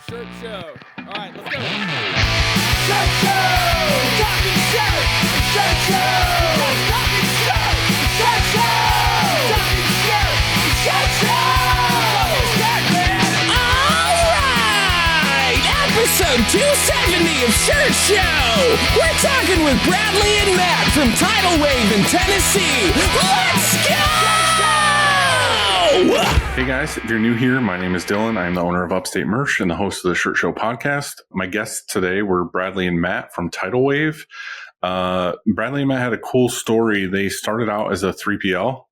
Shirt show. All right, let's go. Shirt show! Talking shirt! Shirt show! Talking shirt! Shirt show! Talking shirt! Shirt show! Shirt man! All right! Episode 270 of Shirt Show! We're talking with Bradley and Matt from Tidalwave in Tennessee. Let's go! Hey guys, if you're new here, my name is Dylan. I'm the owner of Upstate Merch and the host of the Shirt Show podcast. My guests today were Bradley and Matt from Tidalwave. Bradley and Matt had a cool story. They started out as a 3PL,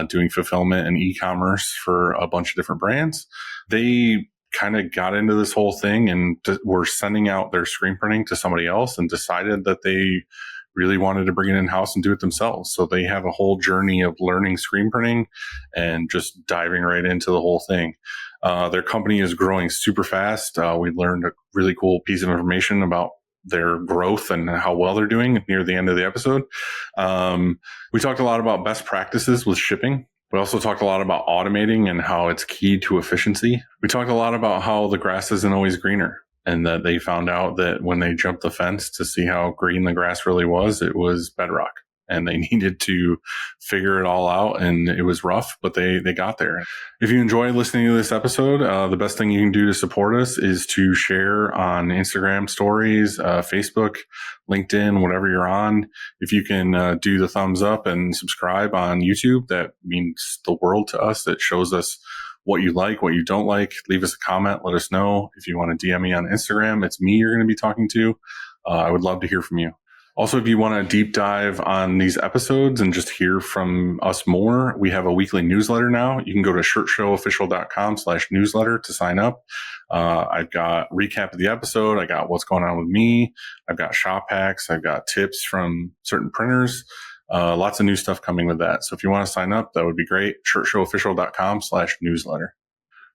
doing fulfillment and e-commerce for a bunch of different brands. They kind of got into this whole thing and were sending out their screen printing to somebody else and decided that they really wanted to bring it in-house and do it themselves. So they have a whole journey of learning screen printing and just diving right into the whole thing. Their company is growing super fast. We learned a really cool piece of information about their growth and how well they're doing near the end of the episode. We talked a lot about best practices with shipping. We also talked a lot about automating and how it's key to efficiency. We talked a lot about how the grass isn't always greener, and that they found out that when they jumped the fence to see how green the grass really was, it was bedrock. And they needed to figure it all out, and it was rough, but they got there. If you enjoy listening to this episode, the best thing you can do to support us is to share on Instagram stories, Facebook, LinkedIn, whatever you're on. If you can do the thumbs up and subscribe on YouTube, that means the world to us. It shows us what you like, what you don't like. Leave us a comment. Let us know. If you want to DM me on Instagram, it's me you're going to be talking to. I would love to hear from you. Also, if you want to deep dive on these episodes and just hear from us more, we have a weekly newsletter now. You can go to shirtshowofficial.com/newsletter to sign up. I've got recap of the episode. I got what's going on with me. I've got shop hacks. I've got tips from certain printers. Lots of new stuff coming with that. So if you want to sign up, that would be great. shirtshowofficial.com/newsletter.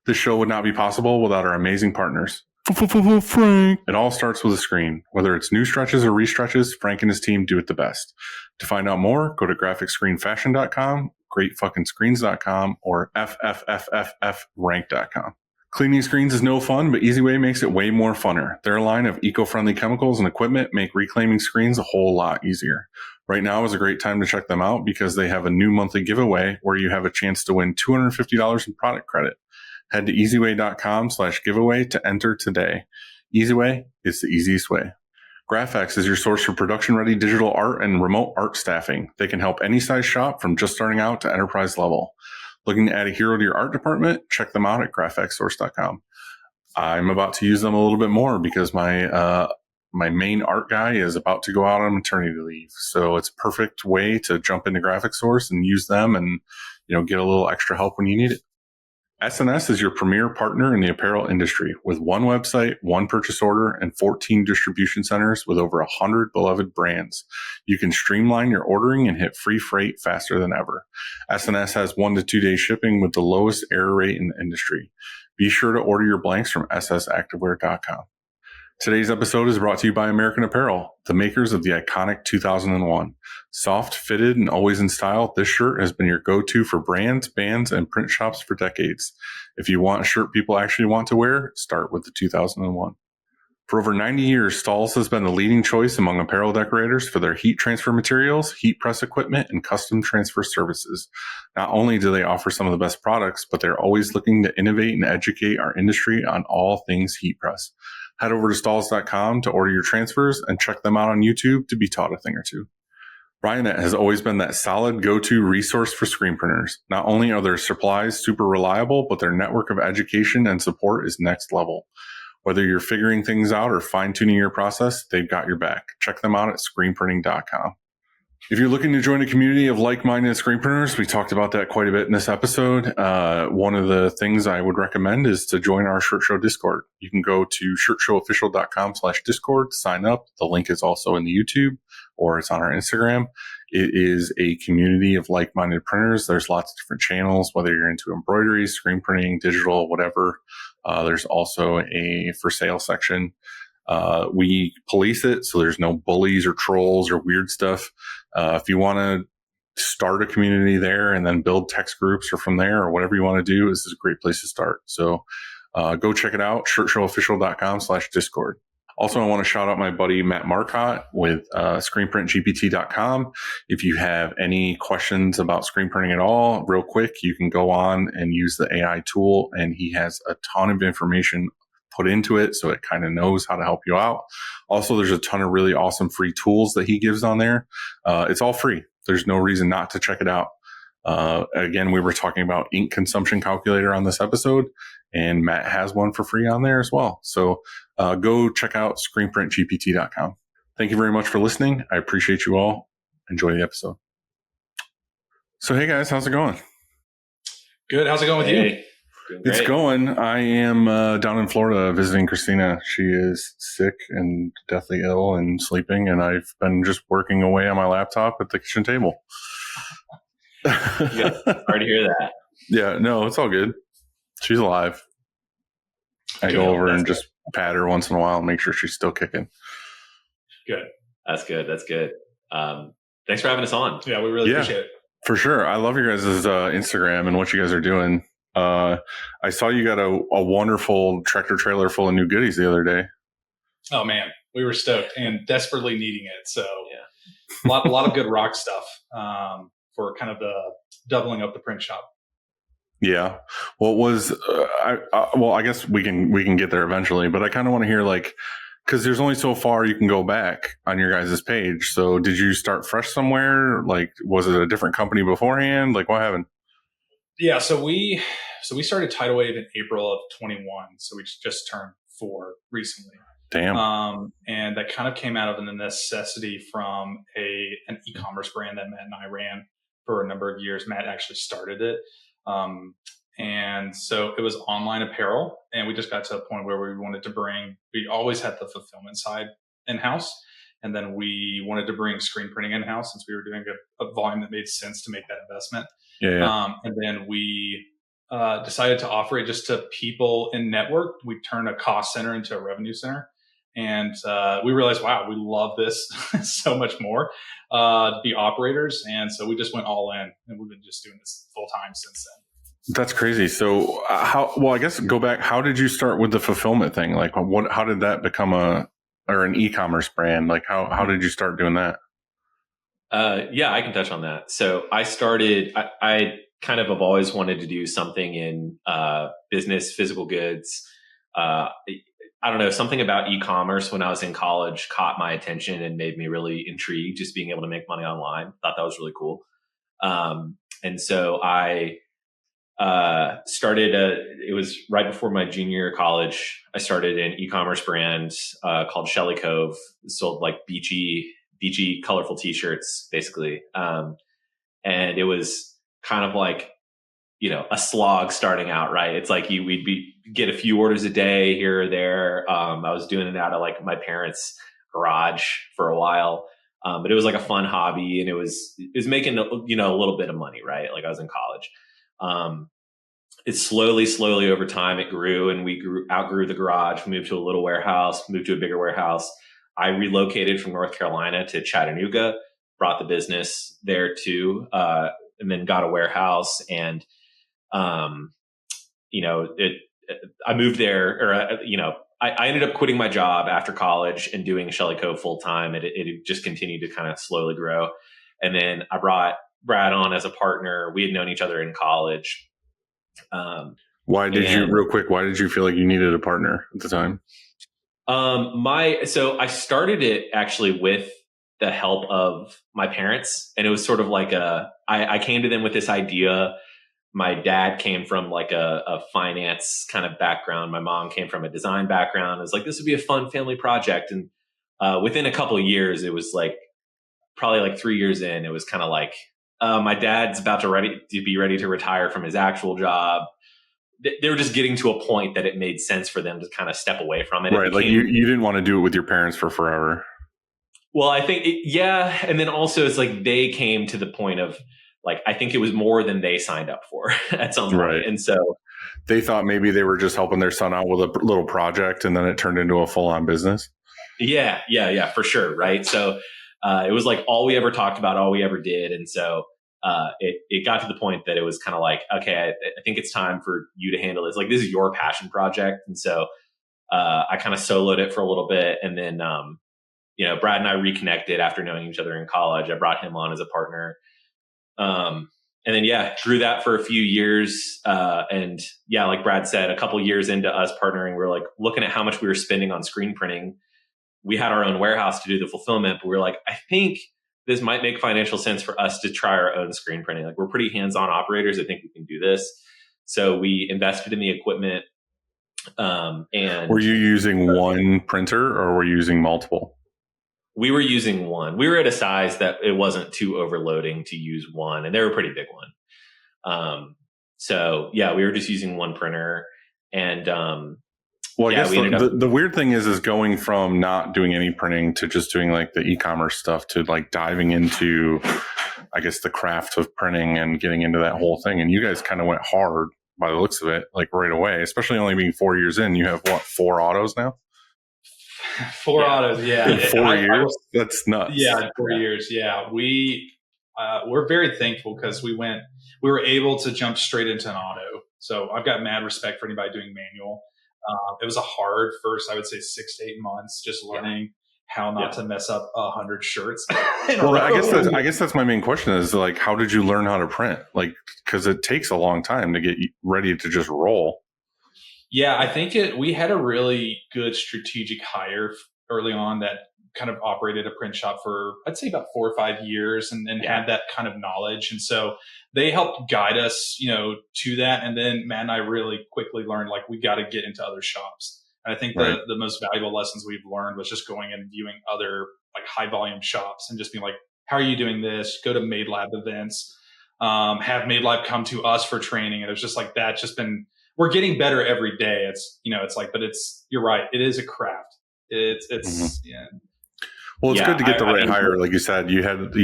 This show would not be possible without our amazing partners. Frank. It all starts with a screen. Whether it's new stretches or restretches, Frank and his team do it the best. To find out more, go to graphicscreenfashion.com, greatfuckingscreens.com, or ffffrank.com. Cleaning screens is no fun, but EasyWay makes it way more funner. Their line of eco-friendly chemicals and equipment make reclaiming screens a whole lot easier. Right now is a great time to check them out because they have a new monthly giveaway where you have a chance to win $250 in product credit. Head to easyway.com/giveaway to enter today. EasyWay is the easiest way. Graphics is your source for production-ready digital art and remote art staffing. They can help any size shop from just starting out to enterprise level. Looking to add a hero to your art department? Check them out at graphxsource.com. I'm about to use them a little bit more because my main art guy is about to go out on maternity leave. So it's a perfect way to jump into Graphic Source and use them and, get a little extra help when you need it. SNS is your premier partner in the apparel industry with one website, one purchase order, and 14 distribution centers with over 100 beloved brands. You can streamline your ordering and hit free freight faster than ever. SNS has 1 to 2 day shipping with the lowest error rate in the industry. Be sure to order your blanks from ssactivewear.com. Today's episode is brought to you by American Apparel, the makers of the iconic 2001. Soft, fitted, and always in style, this shirt has been your go-to for brands, bands, and print shops for decades. If you want a shirt people actually want to wear, start with the 2001. For over 90 years, Stahls has been the leading choice among apparel decorators for their heat transfer materials, heat press equipment, and custom transfer services. Not only do they offer some of the best products, but they're always looking to innovate and educate our industry on all things heat press. Head over to stahls.com to order your transfers and check them out on YouTube to be taught a thing or two. Ryonet has always been that solid go-to resource for screen printers. Not only are their supplies super reliable, but their network of education and support is next level. Whether you're figuring things out or fine-tuning your process, they've got your back. Check them out at screenprinting.com. If you're looking to join a community of like-minded screen printers, we talked about that quite a bit in this episode. One of the things I would recommend is to join our Shirt Show Discord. You can go to shirtshowofficial.com/Discord, sign up. The link is also in the YouTube or it's on our Instagram. It is a community of like-minded printers. There's lots of different channels, whether you're into embroidery, screen printing, digital, whatever. There's also a for sale section. We police it, so there's no bullies or trolls or weird stuff. If you want to start a community there and then build text groups or from there or whatever you want to do, this is a great place to start. So Go check it out, shirtshowofficial.com/Discord. Also, I want to shout out my buddy Matt Marcotte with screenprintgpt.com. If you have any questions about screen printing at all, real quick, you can go on and use the AI tool, and he has a ton of information put into it, so it kind of knows how to help you out. Also, there's a ton of really awesome free tools that he gives on there. It's all free. There's no reason not to check it out. Again, we were talking about ink consumption calculator on this episode, and Matt has one for free on there as well. So go check out screenprintgpt.com. Thank you very much for listening. I appreciate you all. Enjoy the episode. So, hey guys, how's it going? Good. How's it going with you? It's going. I am down in Florida visiting Christina. She is sick and deathly ill and sleeping, and I've been just working away on my laptop at the kitchen table. Yeah, sorry to hear that. Yeah, no, it's all good. She's alive. I go over and just pat her once in a while and make sure she's still kicking. Good. That's good. That's good. Thanks for having us on. Yeah, we really appreciate it. For sure. I love your guys' Instagram and what you guys are doing. I saw you got a wonderful tractor trailer full of new goodies the other day. Oh man, we were stoked and desperately needing it. So yeah, a lot of good rock stuff for kind of the doubling up the print shop. Yeah. Well, it was, I guess we can get there eventually, but I kind of want to hear because there's only so far you can go back on your guys' page. So did you start fresh somewhere? Was it a different company beforehand? What happened? Yeah. So we started Tidalwave in April of 21. So we just turned 4 recently. Damn. And that kind of came out of the necessity from an e-commerce brand that Matt and I ran for a number of years. Matt actually started it. And so it was online apparel, and we just got to a point where we always had the fulfillment side in-house. And then we wanted to bring screen printing in-house since we were doing a volume that made sense to make that investment. Yeah. And then we decided to offer it just to people in network. We turned a cost center into a revenue center. And we realized, wow, we love this so much more to be operators. And so we just went all in, and we've been just doing this full time since then. That's crazy. So I guess go back. How did you start with the fulfillment thing? How did that become an e-commerce brand? How did you start doing that? Yeah, I can touch on that. So I started, I kind of have always wanted to do something in business, physical goods. I don't know, something about e-commerce when I was in college caught my attention and made me really intrigued, just being able to make money online. Thought that was really cool. And so I started it was right before my junior year of college. I started an e-commerce brand called Shelly Cove. It sold beachy, colorful t-shirts, basically. And it was kind of a slog starting out, right? It's we'd get a few orders a day here or there. I was doing it out of my parents' garage for a while. But it was a fun hobby, and it was making, a little bit of money, right? I was in college. It slowly over time, it grew, and we outgrew the garage, moved to a little warehouse, moved to a bigger warehouse. I relocated from North Carolina to Chattanooga, brought the business there too, and then got a warehouse. And, I moved there, I ended up quitting my job after college and doing Shelly Cove full time. It just continued to kind of slowly grow. And then I brought Brad on as a partner. We had known each other in college. Why did you feel like you needed a partner at the time? So I started it actually with the help of my parents, and it was sort of I came to them with this idea. My dad came from a finance kind of background. My mom came from a design background. It was this would be a fun family project. And within a couple of years, it was probably 3 years in, it was kind of my dad's about to be ready to retire from his actual job. They were just getting to a point that it made sense for them to kind of step away from it. Right. You didn't want to do it with your parents for forever. Well, I think, and then also it's they came to the point of I think it was more than they signed up for at some point. Right. And so they thought maybe they were just helping their son out with a little project, and then it turned into a full on business. Yeah, for sure. Right. So it was all we ever talked about, all we ever did. And so it got to the point that it was kind of like, okay, I think it's time for you to handle this. Like, this is your passion project. And so I kind of soloed it for a little bit. And then, Brad and I reconnected after knowing each other in college. I brought him on as a partner. And then, grew that for a few years. And like Brad said, a couple years into us partnering, we were like looking at how much we were spending on screen printing. We had our own warehouse to do the fulfillment, but we were like, I think this might make financial sense for us to try our own screen printing. Like, we're pretty hands-on operators. I think we can do this. So we invested in the equipment. And were you using one printer or were you using multiple? We were using one. We were at a size that it wasn't too overloading to use one, and they were a pretty big one. We were just using one printer. And I guess the weird thing is going from not doing any printing to just doing like the e-commerce stuff to like diving into, I guess, the craft of printing and getting into that whole thing. And you guys kind of went hard by the looks of it, like right away, especially only being 4 years in. You have 4 autos now? 4 autos, yeah. In 4 years? That's nuts. Yeah, 4 years, yeah. We're very thankful because we were able to jump straight into an auto. So I've got mad respect for anybody doing manual. It was a hard first, I would say 6 to 8 months, just learning how not to mess up 100 shirts. Well, I guess that's my main question is like, how did you learn how to print? Like, because it takes a long time to get ready to just roll. Yeah, I think we had a really good strategic hire early on that kind of operated a print shop for, I'd say, about 4 or 5 years and had that kind of knowledge. And so they helped guide us, to that. And then Matt and I really quickly learned, like, we got to get into other shops. And I think the most valuable lessons we've learned was just going and viewing other like high volume shops and just being like, how are you doing this? Go to Made Lab events, have Made Lab come to us for training. And it was just like that, we're getting better every day. You're right. It is a craft. Well, it's good to get the right hire. Like you said, you had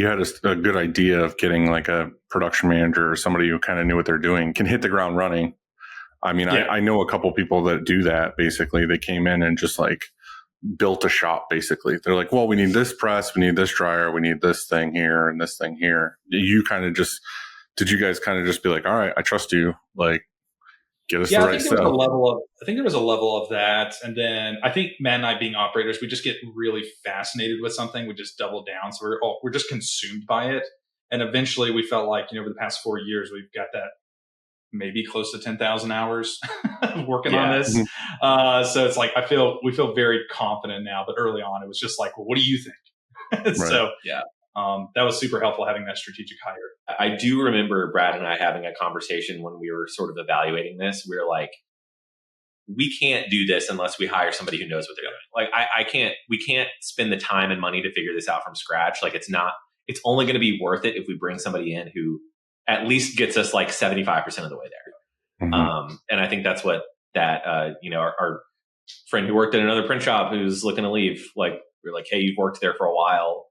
a good idea of getting like a production manager or somebody who kind of knew what they're doing, can hit the ground running. I mean, I know a couple people that do that. Basically, they came in and just like built a shop. Basically, they're like, well, we need this press, we need this dryer, we need this thing here and this thing here. Did you guys kind of just be like, all right, I trust you, like, get us the right stuff? I think there was a level of that. And then I think Matt and I, being operators, we just get really fascinated with something. We just double down. So we're just consumed by it. And eventually we felt like, over the past 4 years, we've got that maybe close to 10,000 hours working on this. So it's like, we feel very confident now, but early on it was just like, well, what do you think? So that was super helpful, having that strategic hire. I do remember Brad and I having a conversation when we were sort of evaluating this. We were like, we can't do this unless we hire somebody who knows what they're doing. Like, we can't spend the time and money to figure this out from scratch. Like, it's only going to be worth it if we bring somebody in who at least gets us like 75% of the way there. Mm-hmm. And I think that's what our friend who worked at another print shop who's looking to leave, like, we're like, hey, you've worked there for a while.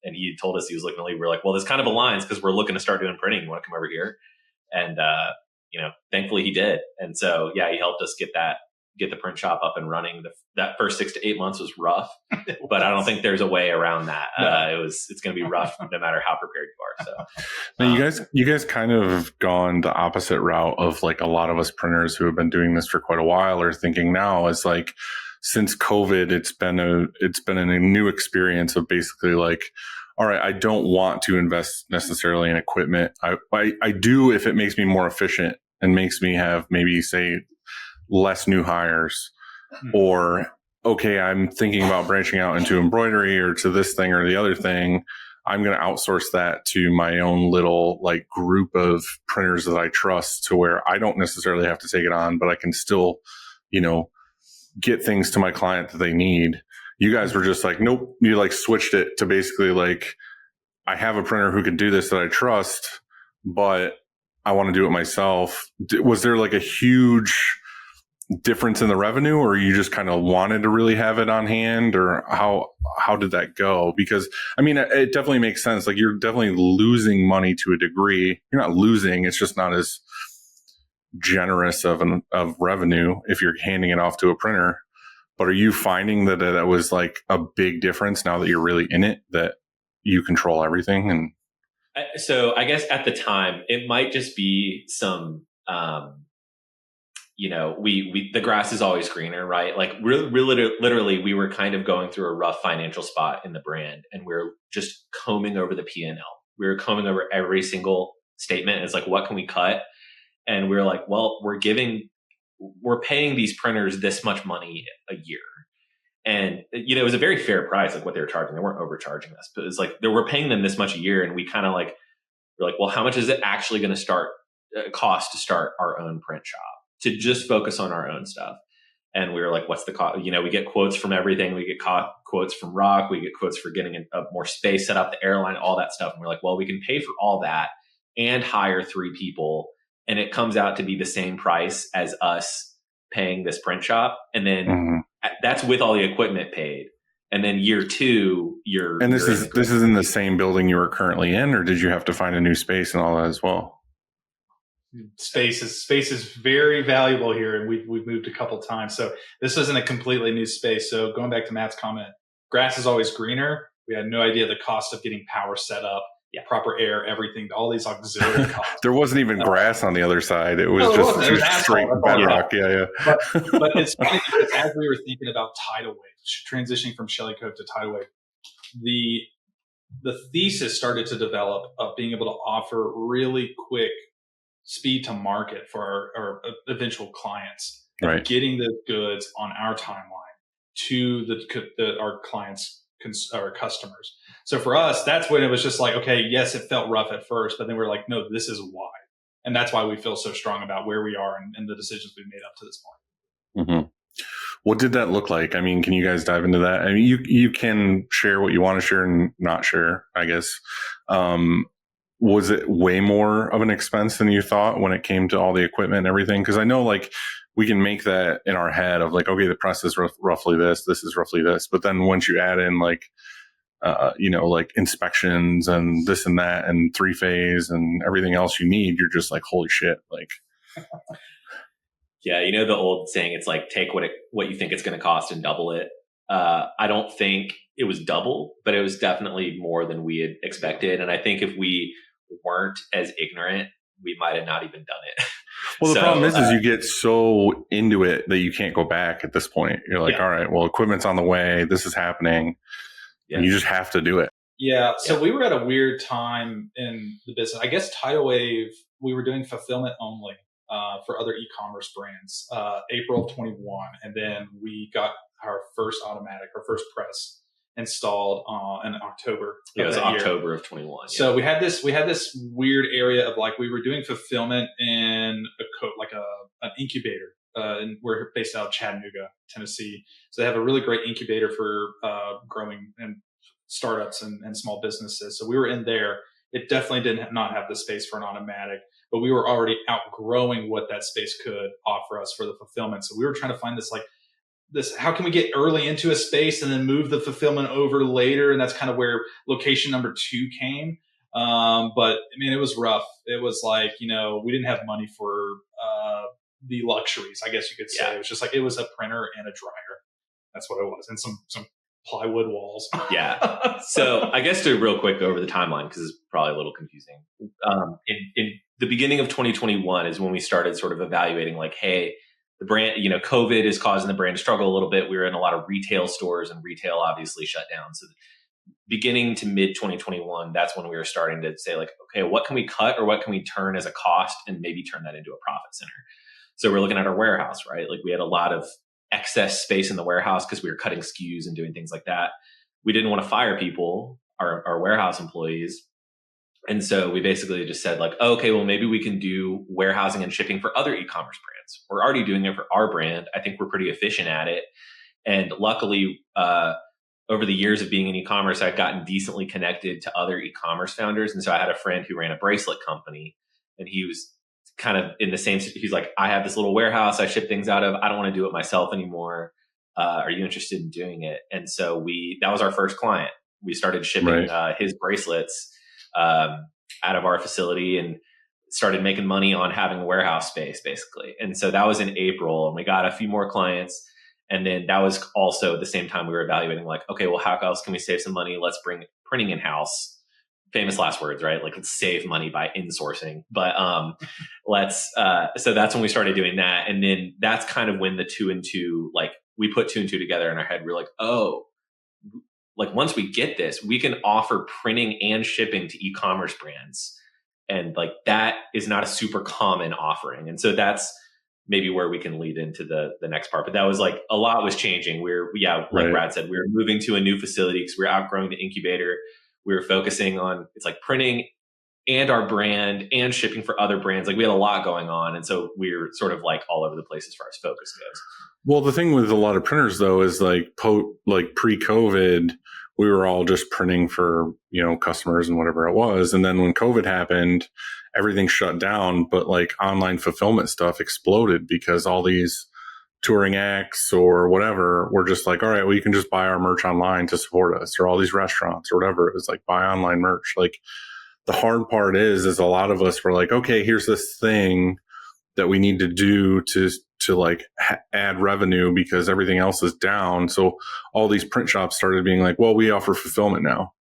And he told us he was looking to leave. We're like, well, this kind of aligns because we're looking to start doing printing. You want to come over here? And, thankfully he did. And so, he helped us get the print shop up and running. That first 6 to 8 months was rough, but I don't think there's a way around that. No. It's going to be rough no matter how prepared you are. So now you guys kind of gone the opposite route of like a lot of us printers who have been doing this for quite a while are thinking now is like, since COVID, it's been a new experience of basically like, all right, I don't want to invest necessarily in equipment. I do if it makes me more efficient and makes me have maybe say less new hires, or okay, I'm thinking about branching out into embroidery or to this thing or the other thing. I'm going to outsource that to my own little like group of printers that I trust, to where I don't necessarily have to take it on, but I can still, get things to my client that they need. You guys were just like, nope. You like switched it to basically like, I have a printer who can do this that I trust, but I want to do it myself. Was there like a huge difference in the revenue, or you just kind of wanted to really have it on hand, or how did that go? Because I mean, it definitely makes sense. Like, you're definitely losing money to a degree. You're not losing. It's just not as generous of revenue if you're handing it off to a printer. But are you finding that that was like a big difference now that you're really in it, that you control everything? And So I guess at the time it might just be some, the grass is always greener, right? Like literally we were kind of going through a rough financial spot in the brand, and we are just combing over the P&L. We were combing over every single statement. It's like, what can we cut? And we were like, well, we're paying these printers this much money a year. And, it was a very fair price, like what they were charging. They weren't overcharging us, but it's like we're paying them this much a year. And we kind of we're like, well, how much is it actually going to cost to start our own print shop, to just focus on our own stuff? And we were like, what's the cost? We get quotes from everything. We get quotes from Rock. We get quotes for getting a more space set up, the airline, all that stuff. And we're like, well, we can pay for all that and hire 3 people. And it comes out to be the same price as us paying this print shop. And then that's with all the equipment paid. And then year 2, this is in the same building you were currently in, or did you have to find a new space and all that as well? Space is very valuable here, and we've moved a couple times. So this isn't a completely new space. So going back to Matt's comment, grass is always greener. We had no idea the cost of getting power set up, proper air, everything, all these auxiliary costs. There wasn't even grass on the other side. It was just straight bedrock. Yeah. But it's funny because as we were thinking about Tidalwave, transitioning from Shelly Cove to Tidalwave, the thesis started to develop of being able to offer really quick speed to market for our eventual clients, right? Getting the goods on our timeline to our clients, our customers. So for us, that's when it was just like, okay, yes, it felt rough at first, but then we're like, no, this is why. And that's why we feel so strong about where we are and the decisions we've made up to this point. Mm-hmm. What did that look like? I mean, can you guys dive into that? I mean, you can share what you want to share and not share, I guess. Was it way more of an expense than you thought when it came to all the equipment and everything? Because I know we can make that in our head of okay, the press is roughly this is roughly this. But then once you add in inspections and this and that and 3-phase and everything else you need, you're just like, holy shit. Yeah. The old saying, it's like, take what you think it's going to cost and double it. I don't think it was double, but it was definitely more than we had expected. And I think if we weren't as ignorant, we might have not even done it. Well, the problem is you get so into it that you can't go back at this point. You're like, all right, well, equipment's on the way. This is happening. Yeah. And you just have to do it. Yeah. So we were at a weird time in the business. I guess Tidalwave, we were doing fulfillment only for other e-commerce brands, April of 21. And then we got our first press installed in October. Yeah, it was October of 21. Yeah. So we had this weird area of we were doing fulfillment in an incubator. And we're based out of Chattanooga, Tennessee. So they have a really great incubator for growing and startups and small businesses. So we were in there. It definitely did not have the space for an automatic, but we were already outgrowing what that space could offer us for the fulfillment. So we were trying to find this, how can we get early into a space and then move the fulfillment over later? And that's kind of where location number 2 came. But I mean, it was rough. It was we didn't have money for the luxuries, I guess you could say. Yeah. It was just it was a printer and a dryer. That's what it was. And some plywood walls. Yeah. So I guess to real quick go over the timeline, because it's probably a little confusing. In the beginning of 2021 is when we started sort of evaluating hey, the brand, COVID is causing the brand to struggle a little bit. We were in a lot of retail stores and retail obviously shut down. So beginning to mid 2021, that's when we were starting to say okay, what can we cut or what can we turn as a cost and maybe turn that into a profit center? So we're looking at our warehouse, right? We had a lot of excess space in the warehouse because we were cutting SKUs and doing things like that. We didn't want to fire people, our warehouse employees. And so we basically just said okay, well, maybe we can do warehousing and shipping for other e-commerce brands. We're already doing it for our brand. I think we're pretty efficient at it. And luckily, over the years of being in e-commerce, I've gotten decently connected to other e-commerce founders. And so I had a friend who ran a bracelet company, and he was kind of in the same, he's like, I have this little warehouse I ship things out of. I don't want to do it myself anymore. Are you interested in doing it? And so that was our first client. We started shipping his bracelets out of our facility and started making money on having a warehouse space basically. And so that was in April, and we got a few more clients. And then that was also the same time we were evaluating okay, well, how else can we save some money? Let's bring printing in-house famous last words, right? Like let's save money by insourcing. But so that's when we started doing that. And then that's kind of when the 2 and 2, like we put 2 and 2 together in our head. We're like, oh, like once we get this, we can offer printing and shipping to e-commerce brands. And like that is not a super common offering. And so that's maybe where we can lead into the next part. But that was like a lot was changing. Like Brad said, we were moving to a new facility because we were outgrowing the incubator. We were focusing on it's like printing and our brand and shipping for other brands. Like we had a lot going on. And so we were sort of like all over the place as far as focus goes. Well, the thing with a lot of printers though is like pre-COVID, we were all just printing for, customers and whatever it was. And then when COVID happened, everything shut down, but like online fulfillment stuff exploded because all these touring acts or whatever were just like, all right, well, you can just buy our merch online to support us, or all these restaurants or whatever. It was like buy online merch. Like the hard part is a lot of us were like, okay, here's this thing that we need to do to like add revenue because everything else is down. So all these print shops started being like, well, we offer fulfillment now.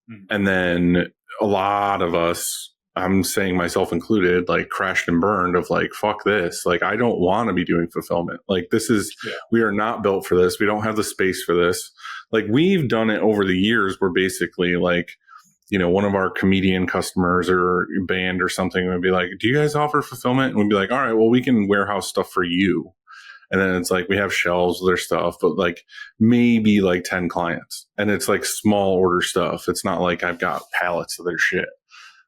Mm-hmm. And then a lot of us, I'm saying myself included, like crashed and burned of like, fuck this. Like, I don't want to be doing fulfillment. Like we are not built for this. We don't have the space for this. Like we've done it over the years where basically like, one of our comedian customers or band or something would be like, do you guys offer fulfillment? And we'd be like, all right, well, we can warehouse stuff for you. And then it's like, we have shelves with their stuff, but like maybe like 10 clients. And it's like small order stuff. It's not like I've got pallets of their shit.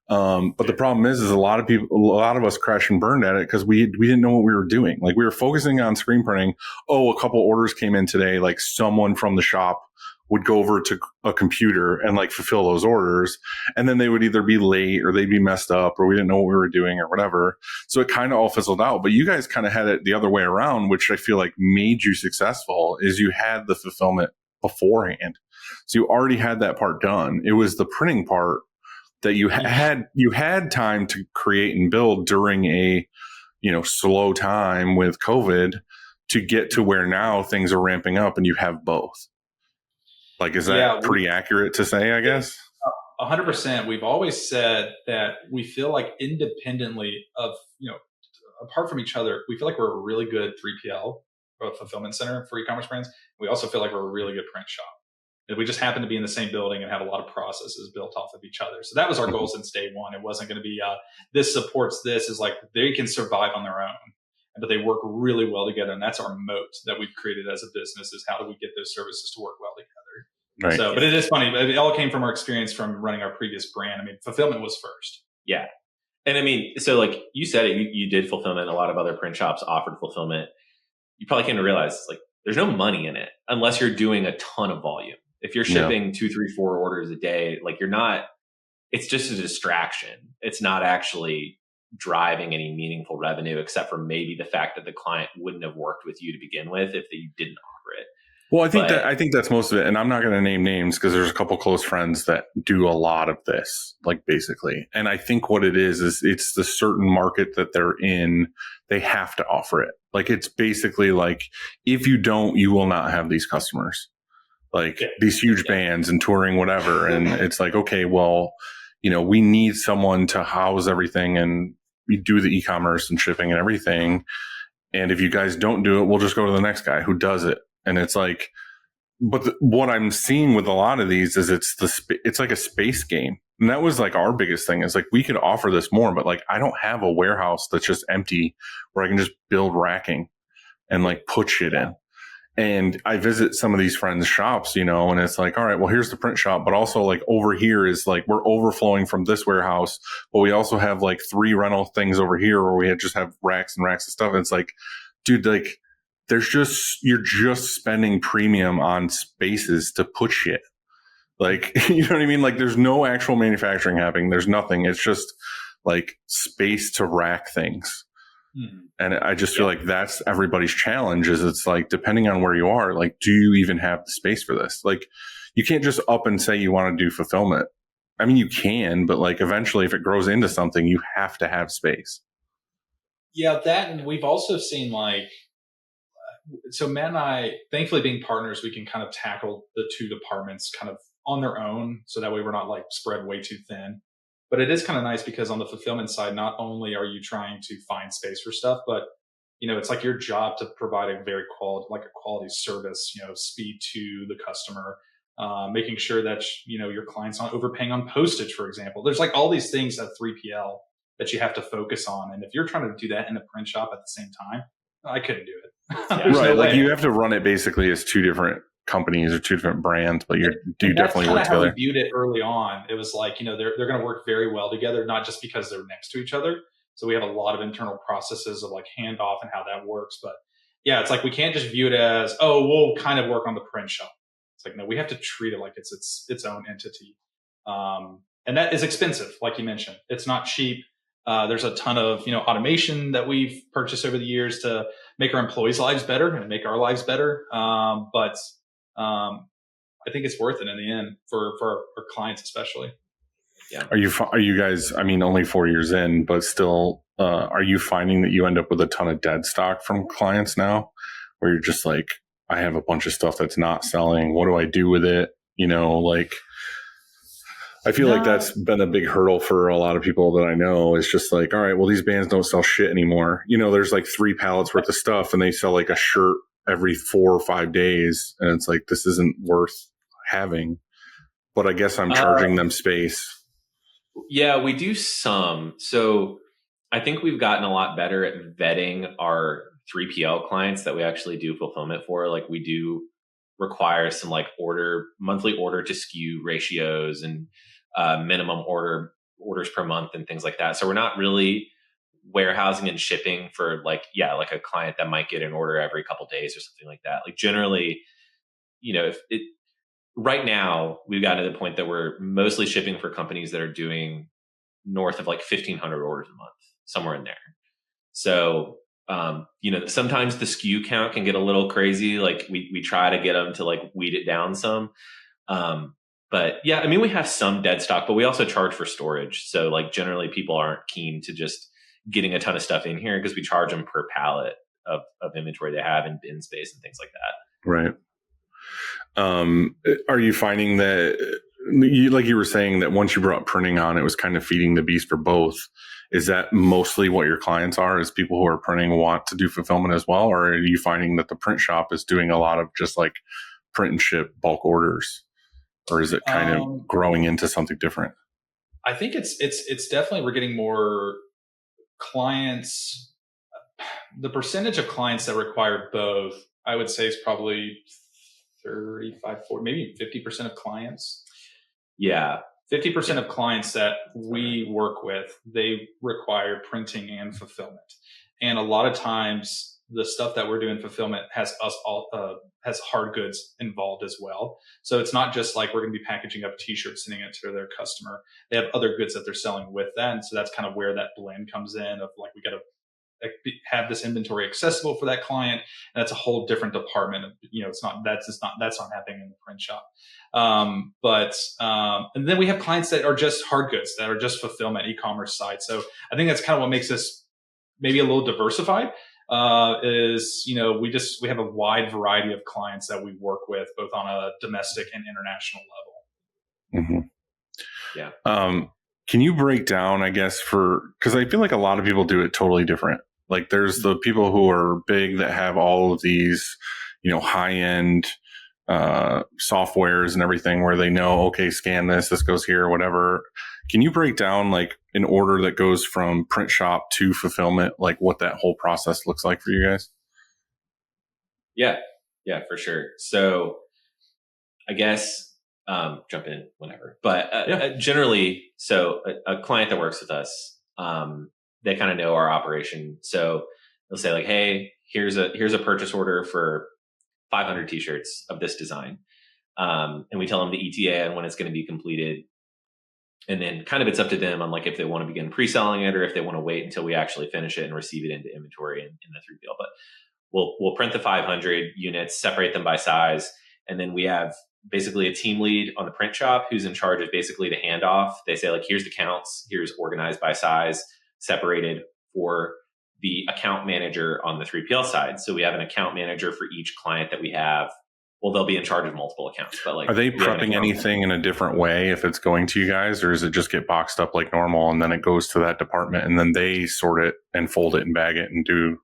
But the problem is a lot of us crashed and burned at it because we didn't know what we were doing. Like we were focusing on screen printing. Oh, a couple orders came in today. Like someone from the shop would go over to a computer and like fulfill those orders. And then they would either be late or they'd be messed up or we didn't know what we were doing or whatever. So it kind of all fizzled out. But you guys kind of had it the other way around, which I feel like made you successful, is you had the fulfillment beforehand. So you already had that part done. It was the printing part that you had time to create and build during a, slow time with COVID to get to where now things are ramping up and you have both. Like, is that pretty accurate to say, I guess? 100%. We've always said that we feel like independently of, apart from each other, we feel like we're a really good 3PL or a fulfillment center for e-commerce brands. We also feel like we're a really good print shop. And we just happen to be in the same building and have a lot of processes built off of each other. So that was our goal since day one. It wasn't going to be, this supports this. Is like they can survive on their own, but they work really well together. And that's our moat that we've created as a business, is how do we get those services to work well together? Right. So, but it is funny. It all came from our experience from running our previous brand. I mean, fulfillment was first. Yeah. And I mean, so like you said it, you did fulfillment. A lot of other print shops offered fulfillment. You probably came to realize like there's no money in it unless you're doing a ton of volume. If you're shipping 2, 3, 4 orders a day, like it's just a distraction. It's not actually driving any meaningful revenue, except for maybe the fact that the client wouldn't have worked with you to begin with if you didn't offer it. Well, I think that's most of it. And I'm not going to name names because there's a couple close friends that do a lot of this, like basically. And I think what it is it's the certain market that they're in. They have to offer it. Like it's basically like, if you don't, you will not have these customers, like these huge bands and touring, whatever. And it's like, okay, well, we need someone to house everything and we do the e-commerce and shipping and everything. And if you guys don't do it, we'll just go to the next guy who does it. And it's like, but what I'm seeing with a lot of these is it's like a space game. And that was like our biggest thing is like, we could offer this more, but like, I don't have a warehouse that's just empty where I can just build racking and like put shit in. And I visit some of these friends' shops, and it's like, all right, well, here's the print shop, but also like over here is like, we're overflowing from this warehouse, but we also have like 3 rental things over here where we just have racks and racks of stuff. And it's like, dude, like, you're just spending premium on spaces to put shit. Like, you know what I mean? Like there's no actual manufacturing happening. There's nothing. It's just like space to rack things. Mm-hmm. And I just feel like that's everybody's challenge is it's like, depending on where you are, like, do you even have the space for this? Like you can't just up and say you want to do fulfillment. I mean, you can, but like eventually if it grows into something, you have to have space. Yeah. That, and we've also seen like, so Matt and I, thankfully being partners, we can kind of tackle the 2 departments kind of on their own. So that way we're not like spread way too thin. But it is kind of nice because on the fulfillment side, not only are you trying to find space for stuff, but it's like your job to provide a quality service, speed to the customer, making sure that, your client's not overpaying on postage, for example. There's like all these things at 3PL that you have to focus on. And if you're trying to do that in a print shop at the same time, I couldn't do it. There's right. no Like way. you have to run it basically as two different companies or two different brands, but you definitely work That's how we together. viewed it early on. It was like, they're going to work very well together, not just because they're next to each other. So we have a lot of internal processes of like handoff and how that works. But yeah, it's like we can't just view it as, oh, we'll kind of work on the print shop. It's like, no, we have to treat it like it's its own entity. And that is expensive, like you mentioned. It's not cheap. There's a ton of automation that we've purchased over the years to make our employees' lives better and make our lives better. But I think it's worth it in the end for our clients, especially. Yeah. Are you guys, I mean, only 4 years in, but still, are you finding that you end up with a ton of dead stock from clients now where you're just like, I have a bunch of stuff that's not selling. What do I do with it? I feel like that's been a big hurdle for a lot of people that I know. It's just like, all right, well, these bands don't sell shit anymore. There's like 3 pallets worth of stuff and they sell like a shirt every 4 or 5 days. And it's like, this isn't worth having, but I guess I'm charging them space. Yeah, we do some. So I think we've gotten a lot better at vetting our 3PL clients that we actually do fulfillment for. Like we do require some like monthly order to SKU ratios and minimum orders per month and things like that. So we're not really warehousing and shipping for like a client that might get an order every couple of days or something like that. Like generally, right now we've gotten to the point that we're mostly shipping for companies that are doing north of like 1,500 orders a month, somewhere in there. So, sometimes the SKU count can get a little crazy. Like we try to get them to like weed it down some. But yeah, I mean, we have some dead stock, but we also charge for storage. So like generally people aren't keen to just getting a ton of stuff in here because we charge them per pallet of inventory they have in bin space and things like that. Right. Are you finding that like you were saying that once you brought printing on, it was kind of feeding the beast for both? Is that mostly what your clients are, is people who are printing want to do fulfillment as well? Or are you finding that the print shop is doing a lot of just like print and ship bulk orders? Or is it kind of growing into something different? I think it's definitely, we're getting more clients. The percentage of clients that require both, I would say, is probably 35, 40, maybe 50% of clients. Yeah. 50% of clients that we work with, they require printing and fulfillment. And a lot of times the stuff that we're doing fulfillment has has hard goods involved as well. So it's not just like we're going to be packaging up t-shirts, sending it to their customer. They have other goods that they're selling with that. And so that's kind of where that blend comes in of like, we got to have this inventory accessible for that client. And that's a whole different department. That's not happening in the print shop. And then we have clients that are just hard goods, that are just fulfillment e-commerce side. So I think that's kind of what makes us maybe a little diversified. We have a wide variety of clients that we work with, both on a domestic and international level. Mm-hmm. Yeah. Can you break down, I guess, because I feel like a lot of people do it totally different. Like there's the people who are big that have all of these, high-end softwares and everything where they know, okay, scan this goes here, whatever. Can you break down like an order that goes from print shop to fulfillment, like what that whole process looks like for you guys? Yeah, for sure. So I guess jump in whenever, but generally, so a client that works with us, they kind of know our operation. So they'll say like, hey, here's a purchase order for 500 t-shirts of this design. And we tell them the ETA and when it's going to be completed. And then kind of it's up to them on like if they want to begin pre-selling it or if they want to wait until we actually finish it and receive it into inventory in the 3PL. But we'll print the 500 units, separate them by size. And then we have basically a team lead on the print shop who's in charge of basically the handoff. They say like, here's the counts, here's organized by size, separated for the account manager on the 3PL side. So we have an account manager for each client that we have well, they'll be in charge of multiple accounts. But like, are they we have an prepping account anything in a different way if it's going to you guys, or does it just get boxed up like normal and then it goes to that department and then they sort it and fold it and bag it and do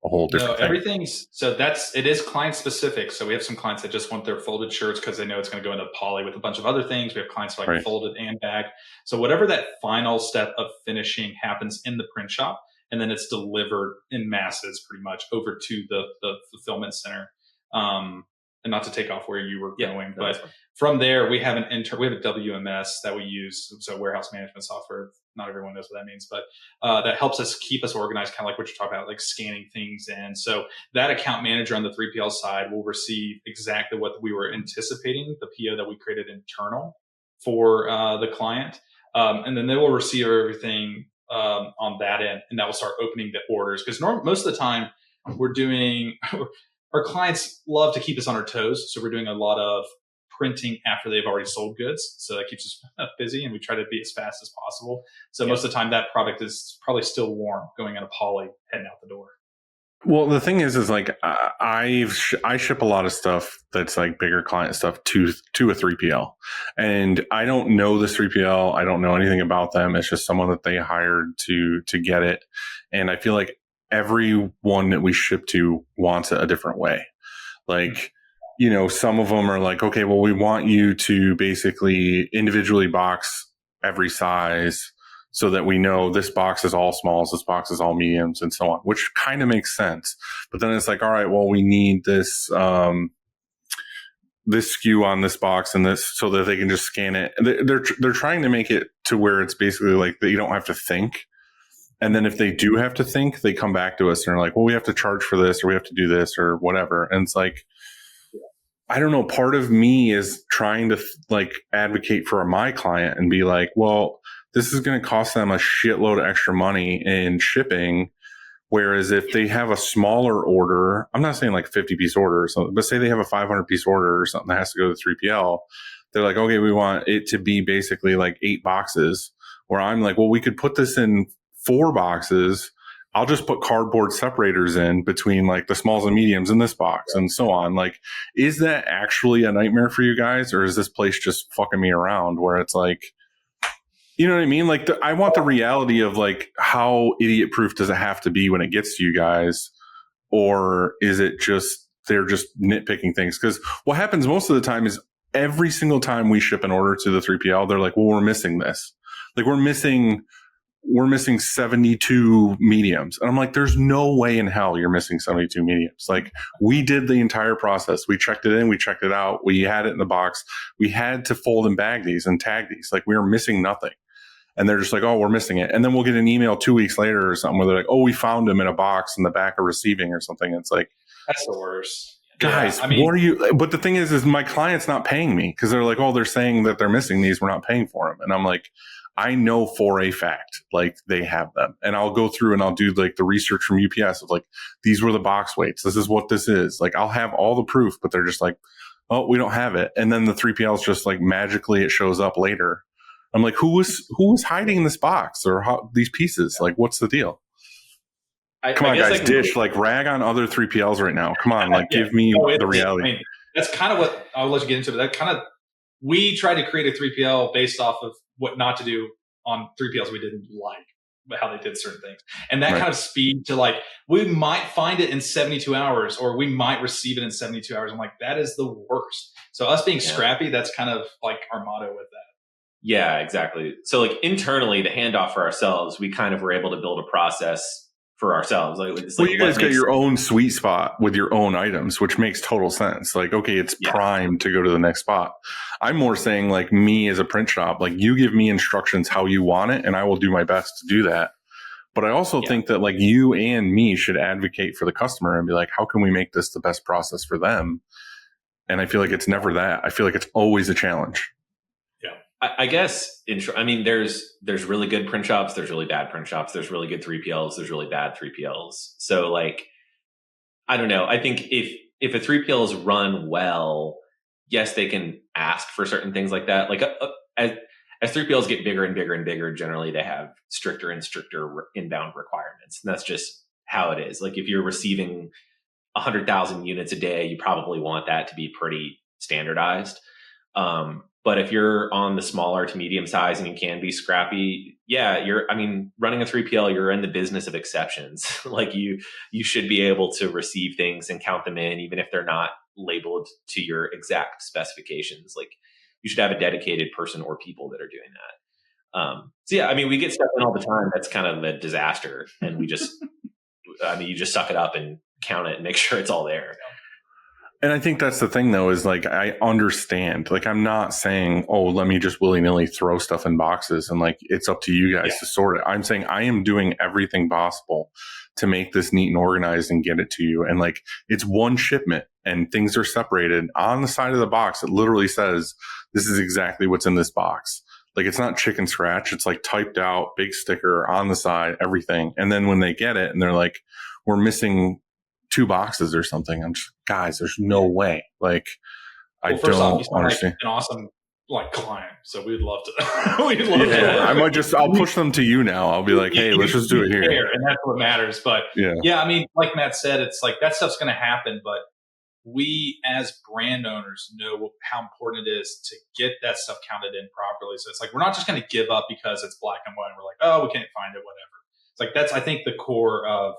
a whole No, different thing? everything's it is client specific. So we have some clients that just want their folded shirts because they know it's going to go into poly with a bunch of other things. We have clients who like Right. folded and bag. So whatever that final step of finishing happens in the print shop, and then it's delivered in masses pretty much over to the fulfillment center. And not to take off where you were going, no, that's but fine. from there we have we have a WMS that we use, so warehouse management software. Not everyone knows what that means, but that helps us keep us organized, kind of like what you're talking about, like scanning things in. So that account manager on the 3PL side will receive exactly what we were anticipating, the PO that we created internal for the client, and then they will receive everything on that end, and that will start opening the orders, because most of the time we're doing our clients love to keep us on our toes, so we're doing a lot of printing after they've already sold goods, so that keeps us busy, and we try to be as fast as possible. So most of the time that product is probably still warm going out of poly, heading out the door. Well, the thing is like I ship a lot of stuff that's like bigger client stuff to a 3PL, and I don't know this 3PL. I don't know anything about them. It's just someone that they hired to get it, and I feel like everyone that we ship to wants it a different way. Like, you know, some of them are like, okay, well, we want you to basically individually box every size so that we know this box is all smalls, this box is all mediums, and so on, which kind of makes sense. But then it's like, all right, well, we need this this SKU on this box and this, so that they can just scan it. They're trying to make it to where it's basically like that you don't have to think. And then if they do have to think, they come back to us and are like, well, we have to charge for this, or we have to do this, or whatever. And it's like, I don't know, part of me is trying to like advocate for my client and be like, well, this is going to cost them a shitload of extra money in shipping. Whereas if they have a smaller order, I'm not saying like 50-piece order or something, but say they have a 500-piece order or something that has to go to 3PL. They're like, okay, we want it to be basically like 8 boxes. Where I'm like, well, we could put this in 4 boxes. I'll just put cardboard separators in between like the smalls and mediums in this box and so on. Like, is that actually a nightmare for you guys, or is this place just fucking me around where it's like, you know what I mean? Like, I want the reality of like, how idiot proof does it have to be when it gets to you guys? Or is it just, they're just nitpicking things? Because what happens most of the time is every single time we ship an order to the 3PL, they're like, well, we're missing this. Like, we're missing 72 mediums. And I'm like, there's no way in hell you're missing 72 mediums. Like, we did the entire process. We checked it in, we checked it out. We had it in the box. We had to fold and bag these and tag these. Like, we were missing nothing. And they're just like, oh, we're missing it. And then we'll get an email 2 weeks later or something where they're like, oh, we found them in a box in the back of receiving or something. It's like, That's the worst. guys, Yeah, I mean, what are you? But the thing is my client's not paying me, because they're like, oh, they're saying that they're missing these. We're not paying for them. And I'm like, I know for a fact, like, they have them. And I'll go through and I'll do like the research from UPS of like, these were the box weights. This is what this is. Like, I'll have all the proof, but they're just like, oh, we don't have it. And then the 3PL is just like, magically it shows up later. I'm like, who was hiding this box or these pieces? Like, what's the deal? Come on, guys, dish, like, rag on other 3PLs right now. Come on, like, give me the reality. I mean, that's kind of what I'll let you get into. But that kind of, we tried to create a 3PL based off of what not to do on 3PLs we didn't like, how they did certain things. And that kind of speed to like, we might find it in 72 hours or we might receive it in 72 hours. I'm like, that is the worst. So us being scrappy, that's kind of like our motto with that. Yeah, exactly. So like internally, the handoff for ourselves, we kind of were able to build a process for ourselves. Like, it's like, you guys got your own sweet spot with your own items, which makes total sense. Like, okay, it's primed to go to the next spot. I'm more saying like, me as a print shop, like, you give me instructions how you want it and I will do my best to do that. But I also think that like, you and me should advocate for the customer and be like, how can we make this the best process for them? And I feel like it's never that. I feel like it's always a challenge. I guess, I mean, there's really good print shops. There's really bad print shops. There's really good 3PLs. There's really bad 3PLs. So like, I don't know. I think if a 3PL is run well, yes, they can ask for certain things like that. Like as 3PLs get bigger and bigger and bigger, generally they have stricter and stricter inbound requirements. And that's just how it is. Like, if you're receiving 100,000 units a day, you probably want that to be pretty standardized. But if you're on the smaller to medium size and you can be scrappy, yeah, running a 3PL, you're in the business of exceptions. Like you should be able to receive things and count them in, even if they're not labeled to your exact specifications. Like you should have a dedicated person or people that are doing that. So yeah, we get stuff in all the time that's kind of a disaster, and we just, you just suck it up and count it and make sure it's all there. And I think that's the thing, though, is like, I understand. Like, I'm not saying, oh, let me just willy-nilly throw stuff in boxes and like, it's up to you guys to sort it. I'm saying I am doing everything possible to make this neat and organized and get it to you. And like, it's one shipment and things are separated on the side of the box. It literally says, this is exactly what's in this box. Like, it's not chicken scratch. It's like typed out, big sticker on the side, everything. And then when they get it and they're like, we're missing 2 boxes or something, I'm just, guys, there's no way. Like, I don't understand. An awesome client, so we'd love to. We'd love to. I'll push them to you now. I'll be like, hey, let's just do it here, and that's what matters. But yeah, like Matt said, it's like that stuff's going to happen, but we as brand owners know how important it is to get that stuff counted in properly. So it's like we're not just going to give up because it's black and white. We're like, oh, we can't find it, whatever. It's like that's, I think, the core of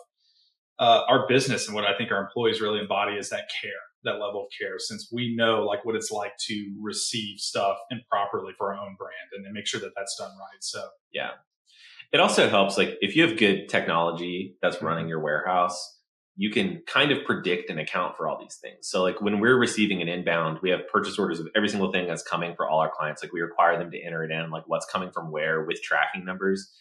our business, and what I think our employees really embody is that care, that level of care, since we know like what it's like to receive stuff improperly for our own brand and make sure that that's done right. So yeah, it also helps, like if you have good technology that's running your warehouse, you can kind of predict and account for all these things. So like when we're receiving an inbound, we have purchase orders of every single thing that's coming for all our clients. Like we require them to enter it in, like what's coming from where with tracking numbers.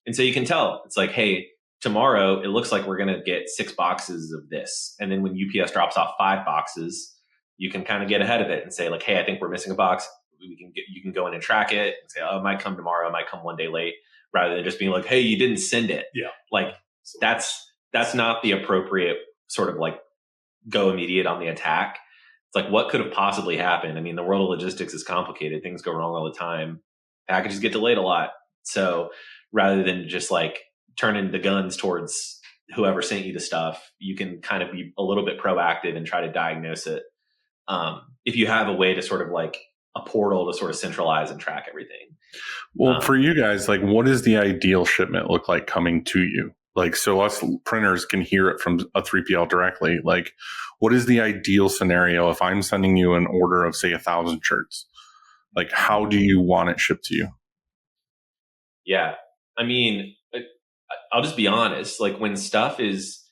And so you can tell, it's like, hey, tomorrow, it looks like we're going to get 6 boxes of this. And then when UPS drops off 5 boxes, you can kind of get ahead of it and say like, hey, I think we're missing a box. You can go in and track it and say, oh, it might come tomorrow. It might come one day late, rather than just being like, hey, you didn't send it. Yeah. Like that's not the appropriate sort of like go immediate on the attack. It's like, what could have possibly happened? The world of logistics is complicated. Things go wrong all the time. Packages get delayed a lot. So rather than just like turning the guns towards whoever sent you the stuff, you can kind of be a little bit proactive and try to diagnose it. If you have a way to sort of like a portal to sort of centralize and track everything. Well, for you guys, like what does the ideal shipment look like coming to you? Like, so us printers can hear it from a 3PL directly. Like, what is the ideal scenario if I'm sending you an order of, say, 1,000 shirts? Like, how do you want it shipped to you? Yeah. I'll just be honest. Like, when stuff is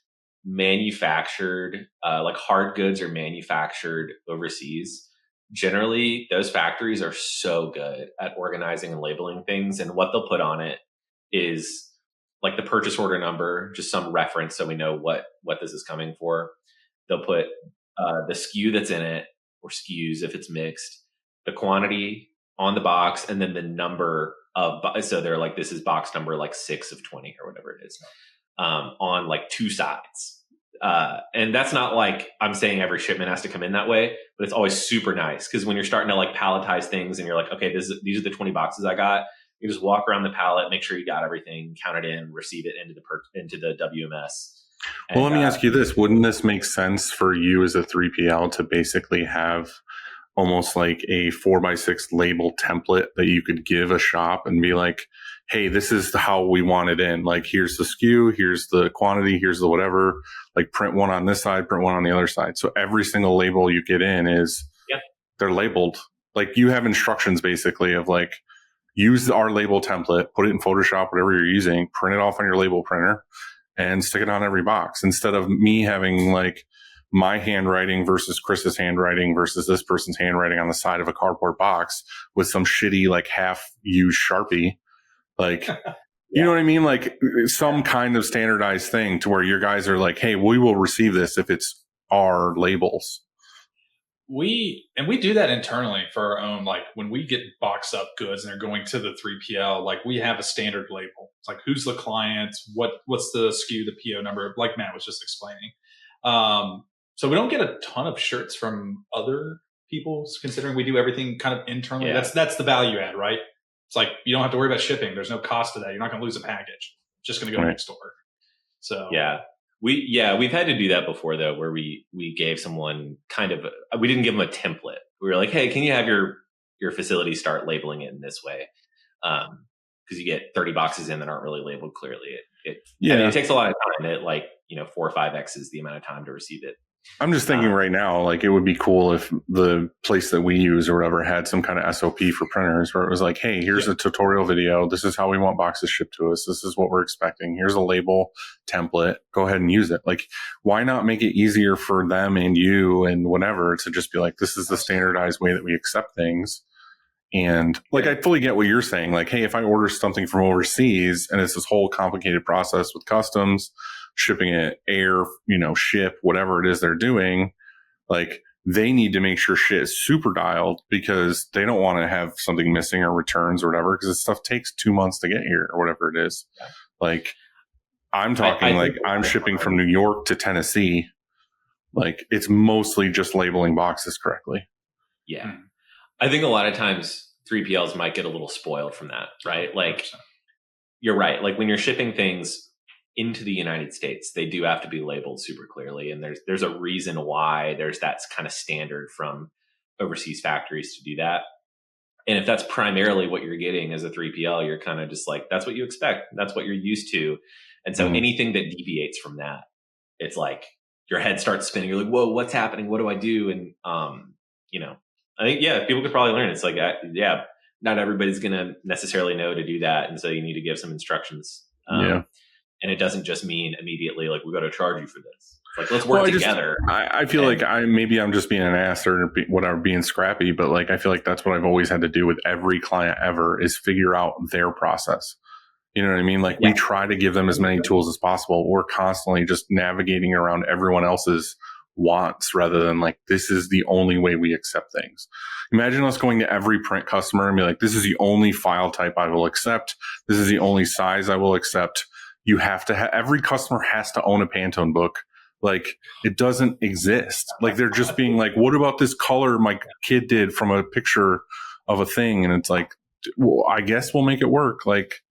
manufactured, like hard goods are manufactured overseas, generally those factories are so good at organizing and labeling things. And what they'll put on it is like the purchase order number, just some reference so we know what this is coming for. They'll put the SKU that's in it, or SKUs if it's mixed, the quantity on the box, and then the number of, so they're like, this is box number like 6 of 20 or whatever it is, on like 2 sides. And that's not like I'm saying every shipment has to come in that way, but it's always super nice because when you're starting to like palletize things and you're like, okay, these are the 20 boxes I got. You just walk around the pallet, make sure you got everything, count it in, receive it into the WMS. Well, let me ask you this. Wouldn't this make sense for you as a 3PL to basically have almost like a 4x6 label template that you could give a shop and be like, hey, this is how we want it in. Like, here's the SKU, here's the quantity, here's the whatever. Like, print one on this side, print one on the other side. So every single label you get in is, they're labeled. Like, you have instructions basically of like, use our label template, put it in Photoshop, whatever you're using, print it off on your label printer, and stick it on every box. Instead of me having like my handwriting versus Chris's handwriting versus this person's handwriting on the side of a cardboard box with some shitty like half-used Sharpie. Like, you know what I mean? Like some kind of standardized thing to where your guys are like, hey, we will receive this if it's our labels. We do that internally for our own, like when we get boxed up goods and they're going to the 3PL, like we have a standard label. It's like, who's the client? What's the SKU, the PO number, like Matt was just explaining. So we don't get a ton of shirts from other people, considering we do everything kind of internally. Yeah. That's the value add, right? It's like, you don't have to worry about shipping. There's no cost to that. You're not going to lose a package. It's just going to go next door. So yeah. We've had to do that before though, where we gave someone we didn't give them a template. We were like, hey, can you have your facility start labeling it in this way? Because you get 30 boxes in that aren't really labeled clearly. I mean, it takes a lot of time. It 4 or 5x is the amount of time to receive it. I'm just thinking right now, like it would be cool if the place that we use or whatever had some kind of SOP for printers where it was like, hey, here's a tutorial video. This is how we want boxes shipped to us. This is what we're expecting. Here's a label template. Go ahead and use it. Like, why not make it easier for them and you and whatever to just be like, this is the standardized way that we accept things. And like, I fully get what you're saying. Like, hey, if I order something from overseas and it's this whole complicated process with customs, shipping it, air, ship, whatever it is they're doing, like they need to make sure shit is super dialed because they don't want to have something missing or returns or whatever, because this stuff takes 2 months to get here or whatever it is. Yeah. Like I'm talking I'm shipping from New York to Tennessee. Like it's mostly just labeling boxes correctly. Yeah. I think a lot of times 3PLs might get a little spoiled from that, right? Like 100%. You're right. Like when you're shipping things into the United States, they do have to be labeled super clearly. And there's a reason why there's that kind of standard from overseas factories to do that. And if that's primarily what you're getting as a 3PL, you're kind of just like, that's what you expect. That's what you're used to. And so anything that deviates from that, it's like your head starts spinning. You're like, whoa, what's happening? What do I do? And, I think, people could probably learn. It's like, not everybody's going to necessarily know to do that. And so you need to give some instructions. And it doesn't just mean immediately like we got to charge you for this. It's like let's work together. I feel like I'm just being an ass or whatever, being scrappy, but like I feel like that's what I've always had to do with every client ever is figure out their process. You know what I mean? Like we try to give them as many tools as possible. We're constantly just navigating around everyone else's wants rather than like this is the only way we accept things. Imagine us going to every print customer and be like, this is the only file type I will accept. This is the only size I will accept. You have to every customer has to own a Pantone book. Like it doesn't exist. Like they're just being like, what about this color my kid did from a picture of a thing? And it's like, well, I guess we'll make it work. Like,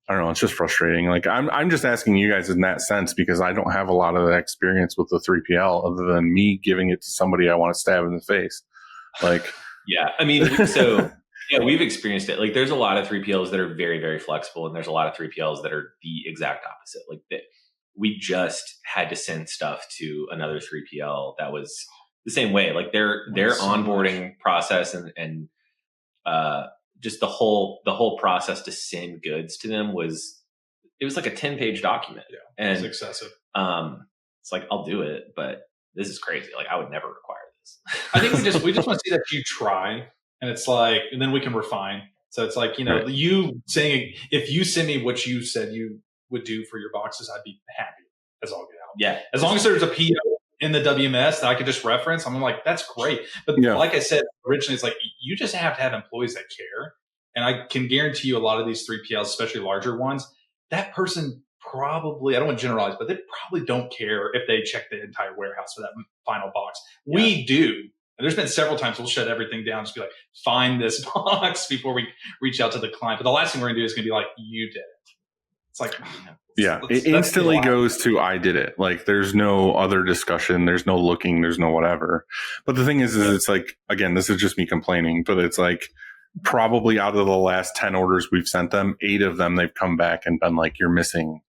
I don't know. It's just frustrating. Like I'm just asking you guys in that sense because I don't have a lot of that experience with the 3PL other than me giving it to somebody I want to stab in the face. Like, I mean, so we've experienced it. Like there's a lot of 3PLs that are very, very flexible. And there's a lot of 3PLs that are the exact opposite. Like that we just had to send stuff to another 3PL that was the same way. Like their onboarding process and just the whole process to send goods to them was like a 10-page document. Yeah, and it's excessive. It's like, I'll do it, but this is crazy. Like I would never require this. I think we just want to see that you try, and it's like, and then we can refine. So it's like, right. You saying, if you send me what you said you would do for your boxes, I'd be happy as all get out. Yeah. As long as there's a PO in the WMS that I could just reference, I'm like, that's great. But like I said originally, it's like you just have to have employees that care. And I can guarantee you a lot of these 3PLs, especially larger ones, that person probably, I don't want to generalize, but they probably don't care if they check the entire warehouse for that final box. Yeah. We do. And there's been several times we'll shut everything down, just be like, find this box before we reach out to the client. But the last thing we're going to do is going to be like, you did it. It's like, it instantly goes to I did it. Like there's no other discussion. There's no looking. There's no whatever. But the thing is it's like, again, this is just me complaining, but it's like probably out of the last 10 orders we've sent them, 8 of them, they've come back and been like, you're missing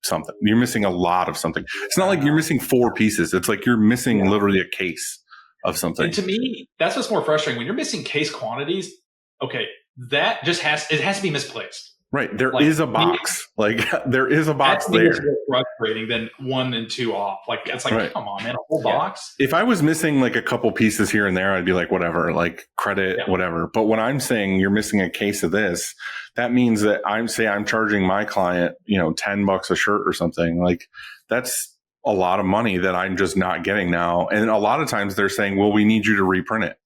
something. You're missing a lot of something. It's not like you're missing 4 pieces. It's like you're missing literally a case of something. And to me, that's what's more frustrating. When you're missing case quantities, okay, that just has to be misplaced. Right. There is a box. There is a box there. That's more frustrating than 1 and 2 off. Like, it's like, come on, man, a whole box. If I was missing like a couple pieces here and there, I'd be like, whatever, like credit, whatever. But when I'm saying you're missing a case of this, that means that I'm charging my client, $10 a shirt or something. Like that's a lot of money that I'm just not getting now. And a lot of times they're saying, well, we need you to reprint it.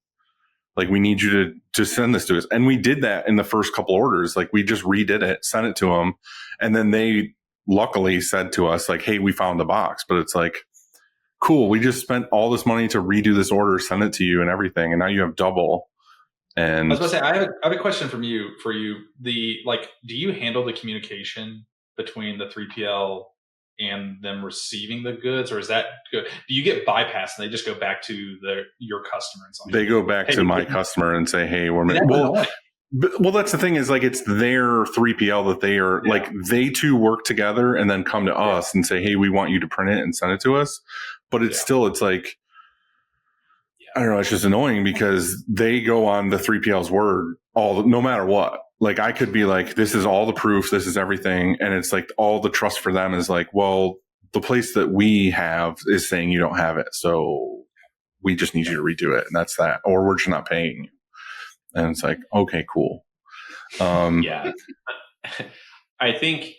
Like we need you to send this to us. And we did that in the first couple orders. Like we just redid it, sent it to them. And then they luckily said to us like, hey, we found the box. But it's like, cool. We just spent all this money to redo this order, send it to you and everything. And now you have double. And I was going to say, I have a question for you. Do you handle the communication between the 3PL and them receiving the goods, or is that good? Do you get bypassed and they just go back to your customer and something? They go back to my customer and say, "Hey, we're annoying. Well, that's the thing is like it's their 3PL that they are like they two work together and then come to us and say, "Hey, we want you to print it and send it to us." But it's still it's like I don't know, it's just annoying because they go on the 3PL's word no matter what. Like I could be like, "This is all the proof, this is everything," and it's like all the trust for them is like, "Well, the place that we have is saying you don't have it, so we just need you to redo it, and that's that, or we're just not paying you." And it's like, okay, cool. Yeah. I think,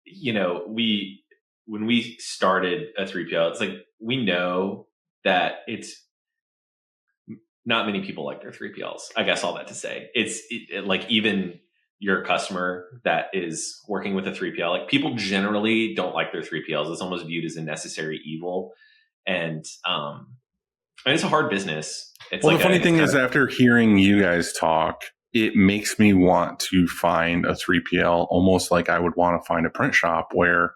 when we started a 3PL, it's like, we know that it's not many people like their 3PLs. I guess all that to say, it's like, even your customer that is working with a 3PL, like people generally don't like their 3PLs. It's almost viewed as a necessary evil. And it's a hard business. It's the funny thing is, after hearing you guys talk, it makes me want to find a 3PL almost like I would want to find a print shop where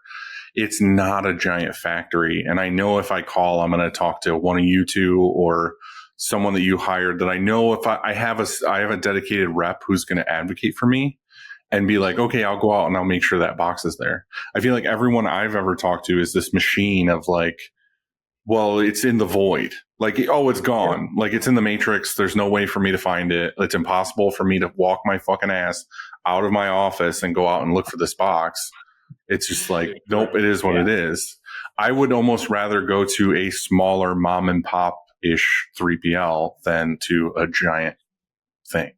it's not a giant factory. And I know if I call, I'm going to talk to one of you two or someone that you hired that I know if I have a dedicated rep who's going to advocate for me and be like, okay, I'll go out and I'll make sure that box is there. I feel like everyone I've ever talked to is this machine of like, well, it's in the void. Like, oh, it's gone. Like, it's in the matrix. There's no way for me to find it. It's impossible for me to walk my fucking ass out of my office and go out and look for this box. It's just like, nope, it is what it is. I would almost rather go to a smaller mom and pop-ish 3PL than to a giant thing.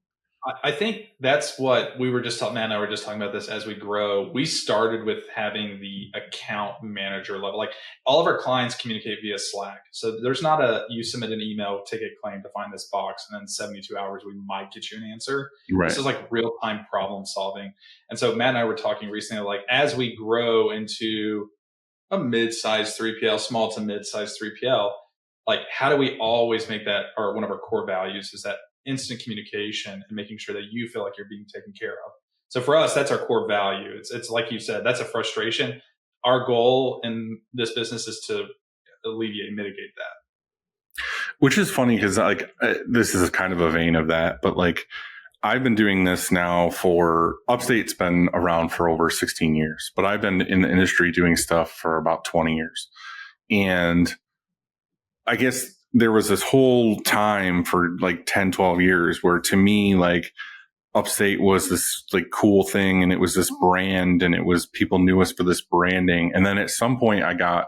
I think that's what we were just talking, Matt and I were just talking about this as we grow. We started with having the account manager level. Like all of our clients communicate via Slack. So there's not you submit an email, ticket claim to find this box, and then 72 hours, we might get you an answer. Right. This is like real-time problem solving. And so Matt and I were talking recently, like as we grow into a mid-sized 3PL, small to mid-sized 3PL, like how do we always make that one of our core values is that instant communication and making sure that you feel like you're being taken care of. So for us, that's our core value. It's like you said, that's a frustration. Our goal in this business is to alleviate and mitigate that. Which is funny because like this is kind of a vein of that, but like I've been doing this now for Upstate's been around for over 16 years, but I've been in the industry doing stuff for about 20 years. And I guess there was this whole time for like 10, 12 years where to me, like Upstate was this like cool thing and it was this brand and it was people knew us for this branding. And then at some point I got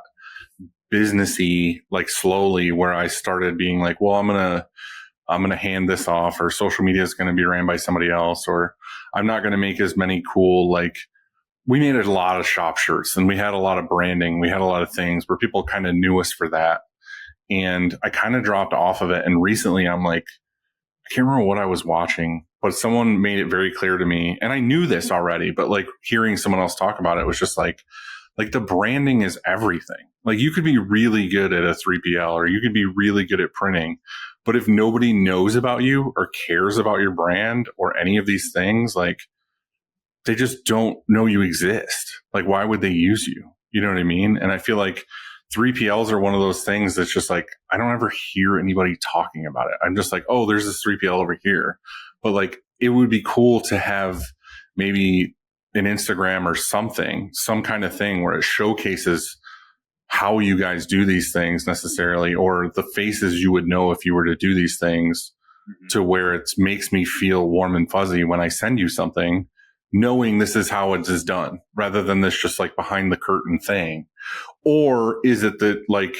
businessy, like slowly where I started being like, well, I'm going to hand this off, or social media is going to be ran by somebody else, or I'm not going to make as many cool, like we made a lot of shop shirts and we had a lot of branding. We had a lot of things where people kind of knew us for that. And I kind of dropped off of it. And recently I'm like, I can't remember what I was watching, but someone made it very clear to me. And I knew this already, but like hearing someone else talk about it was just like the branding is everything. Like you could be really good at a 3PL or you could be really good at printing, but if nobody knows about you or cares about your brand or any of these things, like they just don't know you exist. Like, why would they use you? You know what I mean? And I feel like 3PLs are one of those things that's just like, I don't ever hear anybody talking about it. I'm just like, oh, there's this 3PL over here. But like, it would be cool to have maybe an Instagram or something, some kind of thing where it showcases how you guys do these things necessarily, or the faces you would know if you were to do these things, to where it makes me feel warm and fuzzy when I send you something, knowing this is how it is done, rather than this just like behind the curtain thing. Or is it that like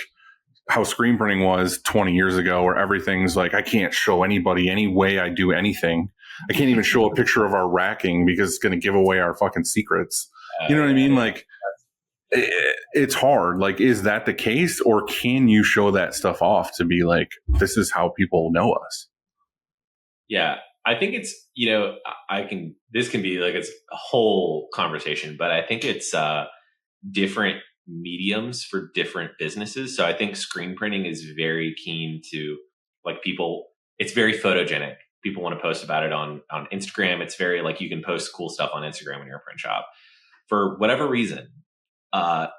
how screen printing was 20 years ago, where everything's like, I can't show anybody any way I do anything. I can't even show a picture of our racking because it's going to give away our fucking secrets. You know what I mean? Like it's hard. Like, is that the case, or can you show that stuff off to be like, this is how people know us? Yeah. I think it's, this can be like, it's a whole conversation, but I think it's different mediums for different businesses. So I think screen printing is very keen to like people, it's very photogenic. People want to post about it on Instagram. It's very like, you can post cool stuff on Instagram when you're a print shop for whatever reason.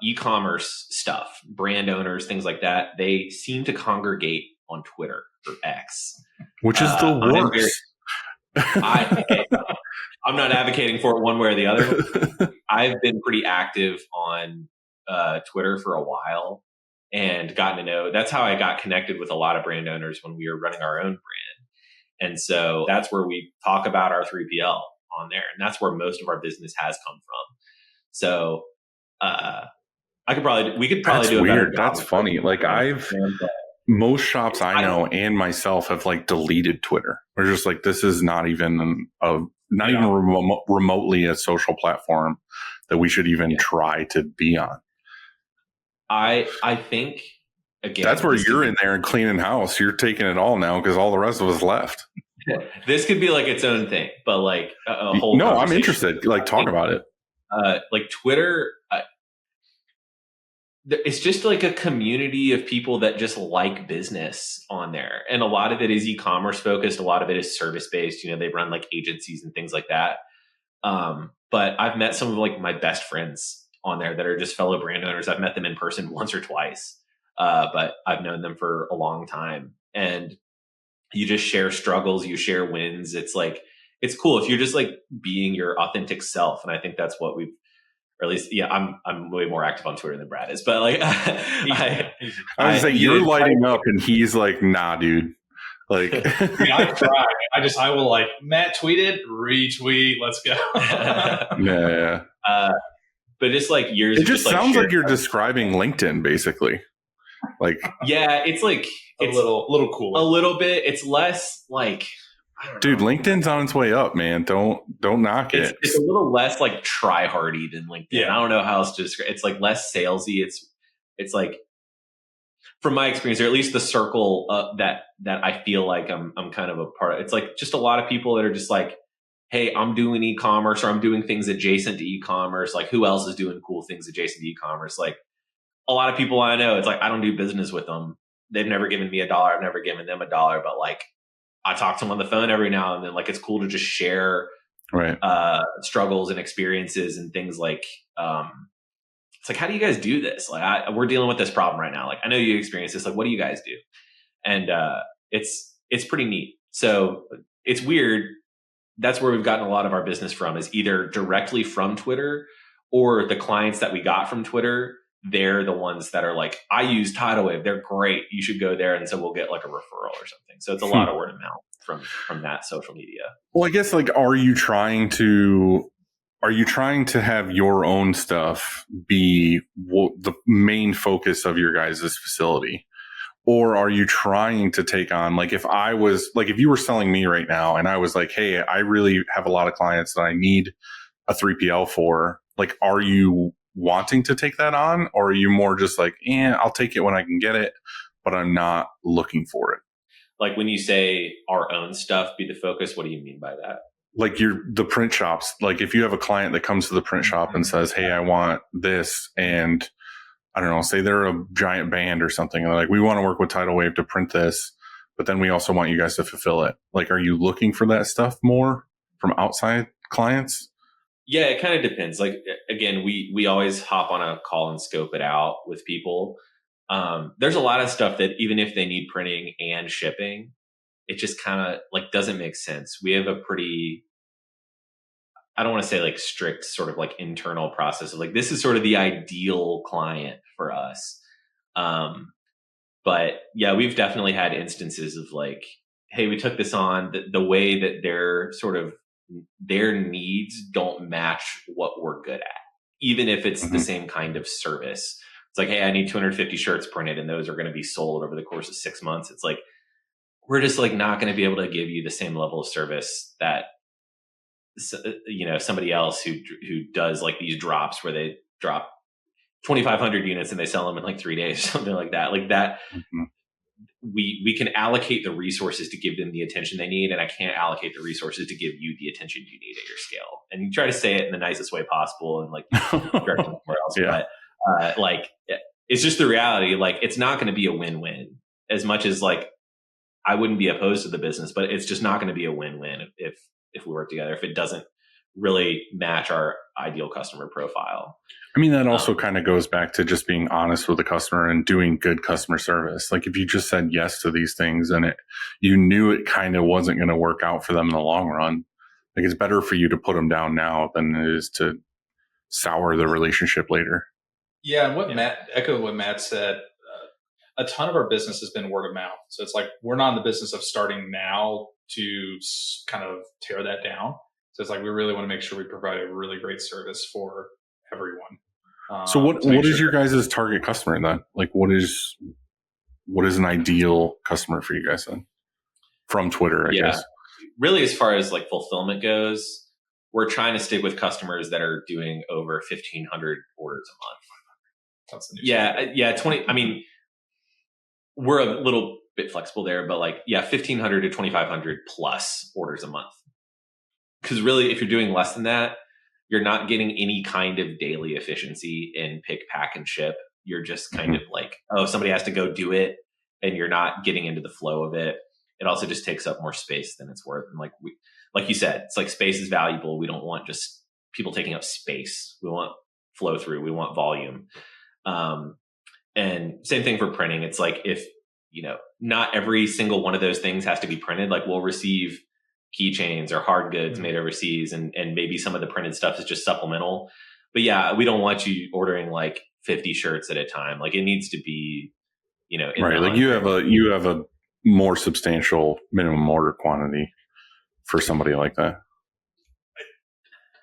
e-commerce stuff, brand owners, things like that, they seem to congregate on Twitter or X, which is the worst. I'm not advocating for it one way or the other. I've been pretty active on Twitter for a while and gotten to know. That's how I got connected with a lot of brand owners when we were running our own brand. And so that's where we talk about our 3PL on there. And that's where most of our business has come from. So we could probably That's do a better weird. job. That's funny. Like most shops I know and myself have like deleted Twitter. We're just like, this is not even even remotely a social platform that we should even try to be on. I think, again, that's where you're in there and cleaning house. You're taking it all now because all the rest of us left. This could be like its own thing, but like a whole. No, I'm interested. Like, talk about it. Like Twitter, it's just like a community of people that just like business on there, and a lot of it is e-commerce focused. A lot of it is service based. You know, they run like agencies and things like that. But I've met some of like my best friends on there that are just fellow brand owners. I've met them in person once or twice, but I've known them for a long time. And you just share struggles, you share wins. It's like, it's cool if you're just like being your authentic self. And I think that's what we've, or at least, I'm way more active on Twitter than Brad is. But like, I was like, you're lighting up, and he's like, nah, dude. Like, I try. I will like, Matt tweeted, retweet, let's go. yeah. But just like years. It just sounds like you're describing LinkedIn, basically. Like, yeah, it's like it's a little cooler. A little bit. It's less like, I don't dude, know. LinkedIn's on its way up, man. Don't knock it. It's a little less like try hardy than LinkedIn. Yeah. I don't know how else to describe. It's like less salesy. It's like, from my experience, or at least the circle that I feel like I'm kind of a part of. It's like just a lot of people that are just like, hey, I'm doing e-commerce, or I'm doing things adjacent to e-commerce. Like, who else is doing cool things adjacent to e-commerce? Like, a lot of people I know, it's like, I don't do business with them. They've never given me $1. I've never given them $1, but like, I talk to them on the phone every now and then. Like, it's cool to just share struggles and experiences and things like, it's like, how do you guys do this? Like, we're dealing with this problem right now. Like, I know you experience this. Like, what do you guys do? And it's pretty neat. So it's weird. That's where we've gotten a lot of our business from, is either directly from Twitter, or the clients that we got from Twitter. They're the ones that are like, I use Tidalwave. They're great. You should go there. And so we'll get like a referral or something. So it's a lot of word of mouth from that social media. Well, I guess like, are you trying to have your own stuff be the main focus of your guys' facility? Or are you trying to take on, like, if you were selling me right now and I was like, hey, I really have a lot of clients that I need a 3PL for, like, are you wanting to take that on? Or are you more just like, I'll take it when I can get it, but I'm not looking for it? Like, when you say our own stuff be the focus, what do you mean by that? Like, the print shops, like if you have a client that comes to the print shop and says, hey, I want this, and I don't know, say they're a giant band or something, and they're like, we want to work with Tidalwave to print this, but then we also want you guys to fulfill it. Like, are you looking for that stuff more from outside clients? Yeah, it kind of depends. Like, again, we always hop on a call and scope it out with people. There's a lot of stuff that even if they need printing and shipping, it just kind of like doesn't make sense. We have a pretty, I don't want to say like strict sort of like internal process of like, this is sort of the ideal client for us. But yeah, we've definitely had instances of like, hey, we took this on, the way that their needs don't match what we're good at, even if it's the same kind of service. It's like, hey, I need 250 shirts printed, and those are going to be sold over the course of 6 months. It's like, we're just like not going to be able to give you the same level of service that, you know, somebody else who does like these drops where they drop 2,500 units and they sell them in like 3 days, something like that. Like that, we can allocate the resources to give them the attention they need, and I can't allocate the resources to give you the attention you need at your scale. And you try to say it in the nicest way possible and like direct them somewhere else, but like it's just the reality. Like, it's not going to be a win-win. As much as like I wouldn't be opposed to the business, but it's just not going to be a win-win if we work together, if it doesn't really match our ideal customer profile. I mean, that also kind of goes back to just being honest with the customer and doing good customer service. Like if you just said yes to these things and you knew it kind of wasn't going to work out for them in the long run, like it's better for you to put them down now than it is to sour the relationship later. Yeah, and what Matt said, a ton of our business has been word of mouth. So it's like we're not in the business of starting now to kind of tear that down. So it's like we really want to make sure we provide a really great service for everyone. So what is your guys' target customer then? Like what is an ideal customer for you guys then? From Twitter, I guess. Really, as far as like fulfillment goes, we're trying to stick with customers that are doing over 1,500 orders a month. That's the new yeah, 20. I mean, we're a little bit flexible there, but like, 1,500 to 2,500 plus orders a month. Because really, if you're doing less than that, you're not getting any kind of daily efficiency in pick, pack, and ship. You're just kind of like, oh, somebody has to go do it, and you're not getting into the flow of it. It also just takes up more space than it's worth. And like you said, it's like space is valuable. We don't want just people taking up space. We want flow through. We want volume. And same thing for printing. It's like if, not every single one of those things has to be printed. Like we'll receive keychains or hard goods made overseas, and maybe some of the printed stuff is just supplemental. But we don't want you ordering like 50 shirts at a time. Like it needs to be, right. Like you have a more substantial minimum order quantity for somebody like that.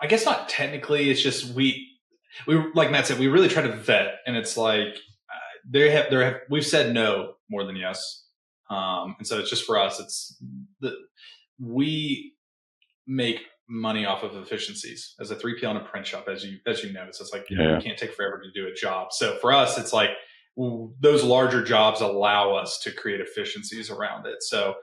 I guess not technically. It's just we like Matt said, we really try to vet, and it's like we've said no more than yes, and so it's just for us. We make money off of efficiencies as a 3PL in a print shop, as you know. So it's like you can't take forever to do a job. So for us, it's like those larger jobs allow us to create efficiencies around it. So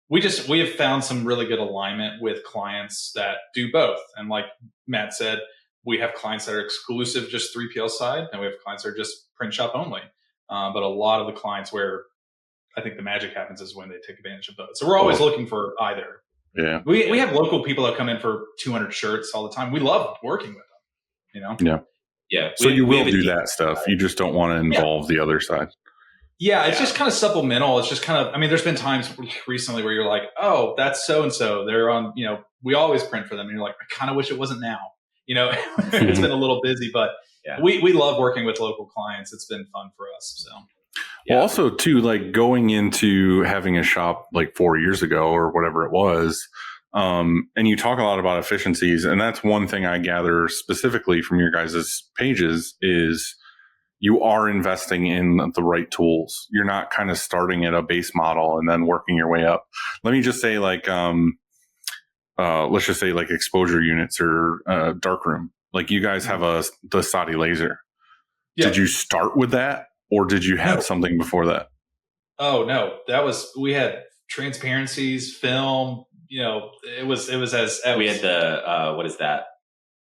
we have found some really good alignment with clients that do both. And like Matt said, we have clients that are exclusive just 3PL side, and we have clients that are just print shop only. But a lot of the clients where I think the magic happens is when they take advantage of both. So we're always looking for either. Yeah. We have local people that come in for 200 shirts all the time. We love working with them, Yeah. Yeah. So you will do that stuff. You just don't want to involve the other side. Yeah, it's just kind of supplemental. It's just kind of, there's been times recently where you're like, oh, that's so-and-so. They're on, we always print for them. And you're like, I kind of wish it wasn't now. It's been a little busy, but we love working with local clients. It's been fun for us. So. Well, also too, like going into having a shop like 4 years ago or whatever it was, and you talk a lot about efficiencies, and that's one thing I gather specifically from your guys' pages is you are investing in the right tools. You're not kind of starting at a base model and then working your way up. Let me just say like, let's just say like exposure units or darkroom. Like you guys have the Saudi laser. Yeah. Did you start with that? Or did you have something before that? Oh no, we had transparencies, film. It was we had the what is that?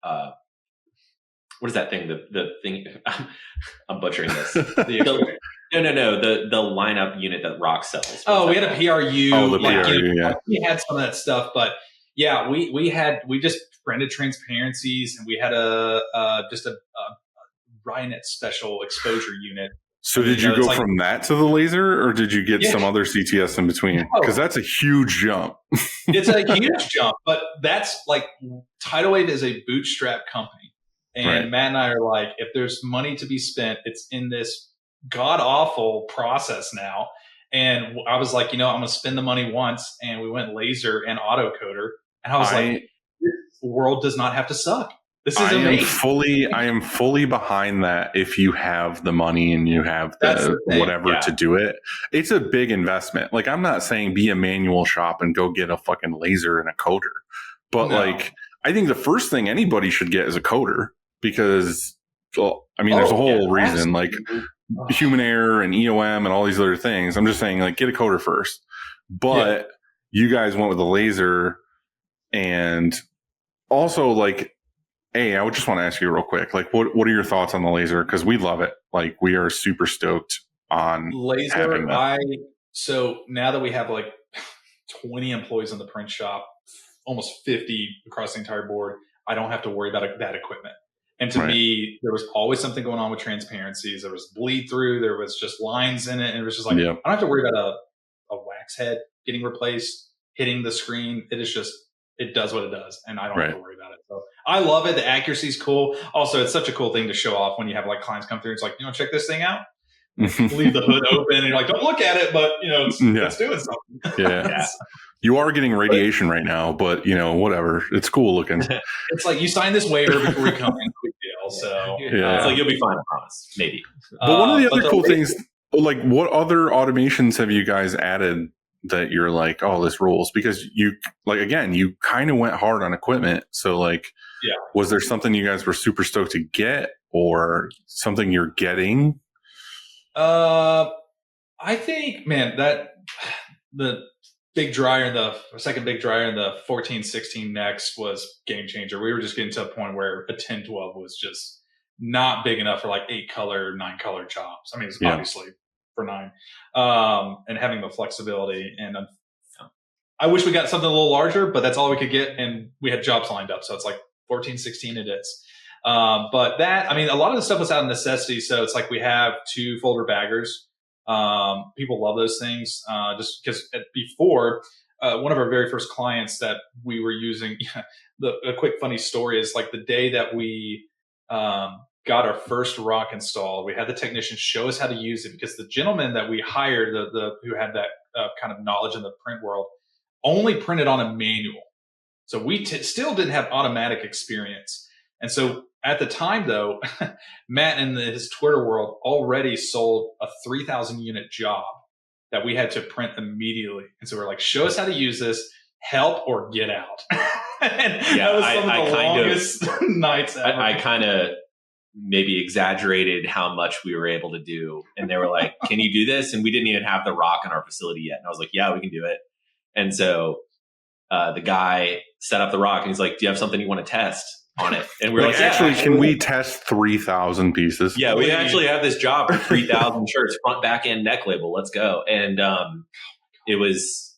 What is that thing? The thing. I'm butchering this. No. The lineup unit that Rock sells. We had a PRU. Oh, the PRU. Yeah, we had some of that stuff, but we just printed transparencies, and we had just a Ryonet special exposure unit. So did you go from that to the laser, or did you get some other CTS in between? Because that's a huge jump. It's a huge jump, but that's like Tidalwave is a bootstrap company. And Matt and I are like, if there's money to be spent, it's in this god-awful process now. And I was like, I'm going to spend the money once. And we went laser and autocoder. And I was like, this world does not have to suck. This is amazing. I am fully behind that. If you have the money and you have the whatever to do it, it's a big investment. Like I'm not saying be a manual shop and go get a fucking laser and a coder, but like I think the first thing anybody should get is a coder because, there's a whole reason like human error and EOM and all these other things. I'm just saying like get a coder first, but you guys went with a laser and also like. Hey, I would just want to ask you real quick, like, what are your thoughts on the laser? Because we love it. Like, we are super stoked on laser. Having that. So now that we have like 20 employees in the print shop, almost 50 across the entire board. I don't have to worry about that equipment. And to me, there was always something going on with transparencies. There was bleed through. There was just lines in it. And it was just like, I don't have to worry about a wax head getting replaced, hitting the screen. It does what it does. And I don't have to worry about it. So I love it. The accuracy is cool. Also, it's such a cool thing to show off when you have like clients come through. It's like, check this thing out. Leave the hood open and you're like, don't look at it, but it's doing something. Yeah. You are getting radiation right now, but whatever. It's cool looking. It's like you sign this waiver before you come in. Big deal. So it's like you'll be fine, I promise. Maybe. But one of the other cool things, like, what other automations have you guys added that you're like, oh, this rules? Because you kind of went hard on equipment. So like, was there something you guys were super stoked to get, or something you're getting? I think, man, that the big dryer, the second big dryer in the 1416 Next was game changer. We were just getting to a point where a 1012 was just not big enough for like 8-color, 9-color jobs. I mean, it's obviously for 9, and having the flexibility. And I wish we got something a little larger, but that's all we could get. And we had jobs lined up. So it's like 1416 it is. But that, I mean, a lot of the stuff was out of necessity. So it's like we have 2 folder baggers. People love those things, just because before, one of our very first clients that we were using, a quick funny story is like the day that we, got our first rock installed, we had the technician show us how to use it, because the gentleman that we hired, who had that kind of knowledge in the print world, only printed on a manual. So we still didn't have automatic experience. And so at the time, though, Matt in his Twitter world already sold a 3,000 unit job that we had to print immediately. And so we're like, show us how to use this, help or get out. That was some of the longest nights ever. I kind of maybe exaggerated how much we were able to do. And they were like, can you do this? And we didn't even have the rock in our facility yet. And I was like, yeah, we can do it. And so the guy set up the rock and he's like, do you have something you want to test on it? And we're like, actually, can we test 3,000 pieces? Yeah, we actually have this job for 3,000 shirts, front, back end, neck label. Let's go. And it was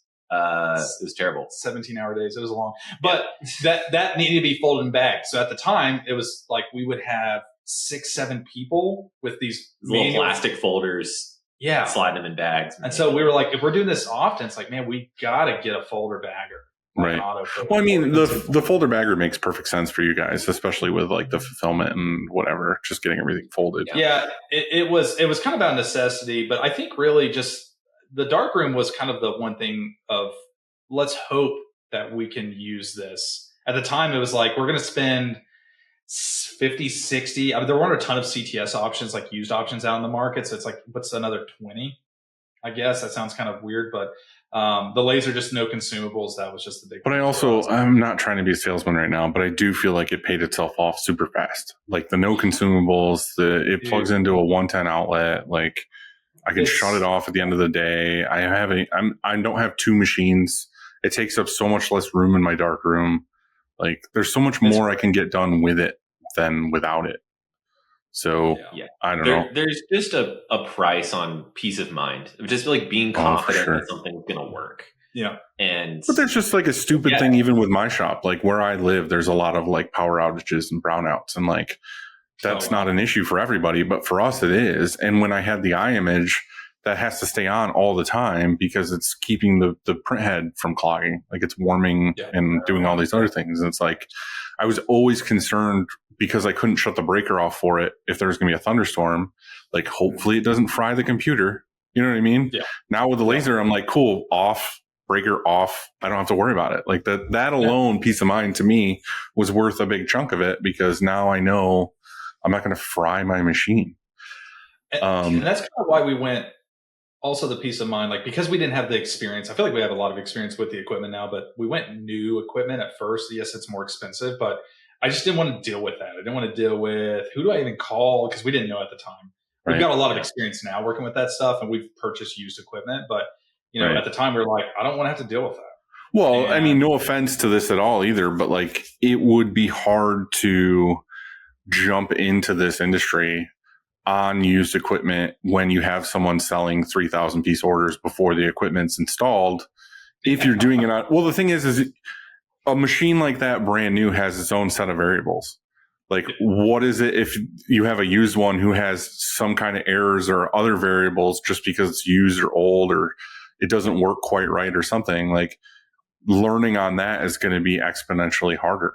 terrible. 17-hour days. It was long, but that needed to be folded in bags. So at the time, it was like we would have 6-7 people with these little plastic folders. Yeah, sliding them in bags. And so we were like, if we're doing this often, it's like, man, we gotta get a folder bagger. Right. Well, I mean, the folder bagger makes perfect sense for you guys, especially with like the fulfillment and whatever, just getting everything folded. Yeah, it was kind of out of necessity, but I think really just the darkroom was kind of the one thing of, let's hope that we can use this. At the time, it was like, we're going to spend 50, 60. I mean, there weren't a ton of CTS options, like used options out in the market. So it's like, what's another 20? I guess that sounds kind of weird, but the laser, just no consumables. That was just the big. But I'm not trying to be a salesman right now, but I do feel like it paid itself off super fast. Like the no consumables, it plugs into a 110 outlet. Like I can shut it off at the end of the day. I don't have 2 machines. It takes up so much less room in my dark room. Like there's so much more I can get done with it than without it. So I don't know. There's just a price on peace of mind. Just like being confident that something's going to work. Yeah. But there's just like a stupid thing even with my shop. Like where I live, there's a lot of like power outages and brownouts, and like that's not an issue for everybody, but for us it is. And when I had the eye image, that has to stay on all the time because it's keeping the print head from clogging. Like it's warming and doing all these other things. And it's like, I was always concerned because I couldn't shut the breaker off for it. If there's going to be a thunderstorm, like hopefully it doesn't fry the computer. You know what I mean? Yeah. Now with the laser, I'm like, cool, off, breaker off. I don't have to worry about it. Like that alone, peace of mind to me was worth a big chunk of it, because now I know I'm not going to fry my machine. And that's kind of why we went. Also, the peace of mind, like because we didn't have the experience. I feel like we have a lot of experience with the equipment now, but we went new equipment at first. Yes, it's more expensive, but I just didn't want to deal with that. I didn't want to deal with who do I even call, because we didn't know at the time. We've got a lot of experience now working with that stuff, and we've purchased used equipment. But at the time, we were like, I don't want to have to deal with that. Well, I mean, no offense to this at all either, but like it would be hard to jump into this industry on used equipment when you have someone selling 3,000 piece orders before the equipment's installed. If you're doing it on, well, the thing is a machine like that, brand new, has its own set of variables. Like, what is it if you have a used one who has some kind of errors or other variables just because it's used or old or it doesn't work quite right or something? Like, learning on that is going to be exponentially harder.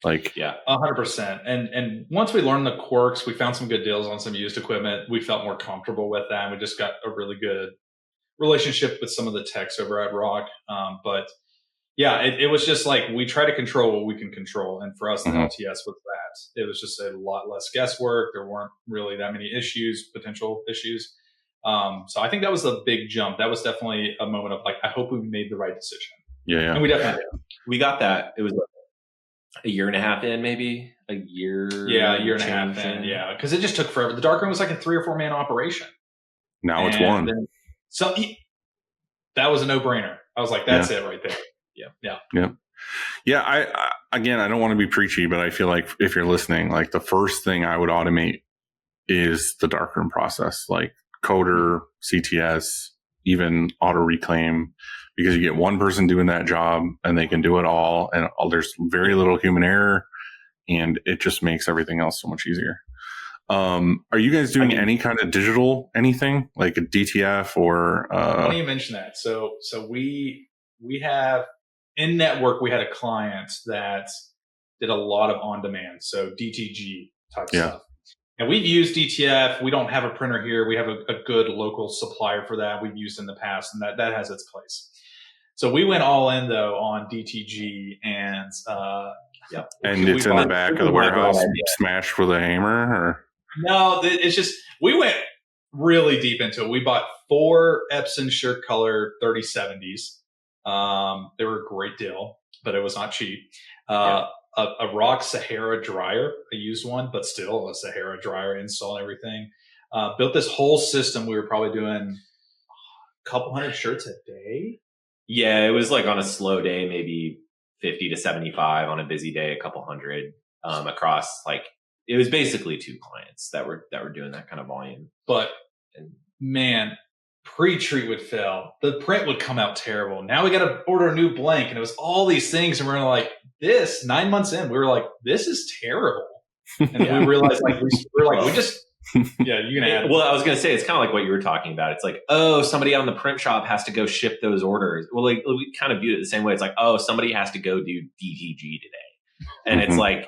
Like, yeah, 100%. And once we learned the quirks, we found some good deals on some used equipment. We felt more comfortable with that. And we just got a really good relationship with some of the techs over at Rock. But yeah, it was just like we try to control what we can control. And for us, the LTS was that. It was just a lot less guesswork. There weren't really that many potential issues. So I think that was the big jump. That was definitely a moment of like, I hope we made the right decision. Yeah. And we definitely did. We got that. It was a year and a half in, maybe a year. Yeah, a year and a half in. Yeah, because it just took forever. The darkroom was like a 3 or 4 man operation. Now it's one. So that was a no brainer. I was like, that's it right there. Yeah. I don't want to be preachy, but I feel like if you're listening, like the first thing I would automate is the darkroom process, like coder, CTS, even auto reclaim, because you get one person doing that job and they can do it all, and there's very little human error, and it just makes everything else so much easier. Are you guys doing any kind of digital anything like a DTF or? Funny you mention that. So we have in network. We had a client that did a lot of on demand, so DTG type stuff. And we've used DTF. We don't have a printer here. We have a good local supplier for that. We've used in the past, and that has its place. So we went all in though on DTG, and and it's in the back of the warehouse, smashed with a hammer, or no? It's just we went really deep into it. We bought 4 Epson shirt color 3070s. They were a great deal, but it was not cheap. A Rock Sahara dryer, a used one, but still a Sahara dryer install and everything. Built this whole system. We were probably doing a couple hundred shirts a day. Yeah, it was like on a slow day, maybe 50 to 75. On a busy day, a couple hundred across. Like it was basically 2 clients that were doing that kind of volume. But man, pre-treat would fail. The print would come out terrible. Now we got to order a new blank, and it was all these things, and we're like, this 9 months in, we were like, this is terrible. And we realized like we just you're gonna add. Well, I was gonna say it's kind of like what you were talking about. It's like, oh, somebody on the print shop has to go ship those orders. Well, like we kind of viewed it the same way. It's like, oh, somebody has to go do DTG today, and it's like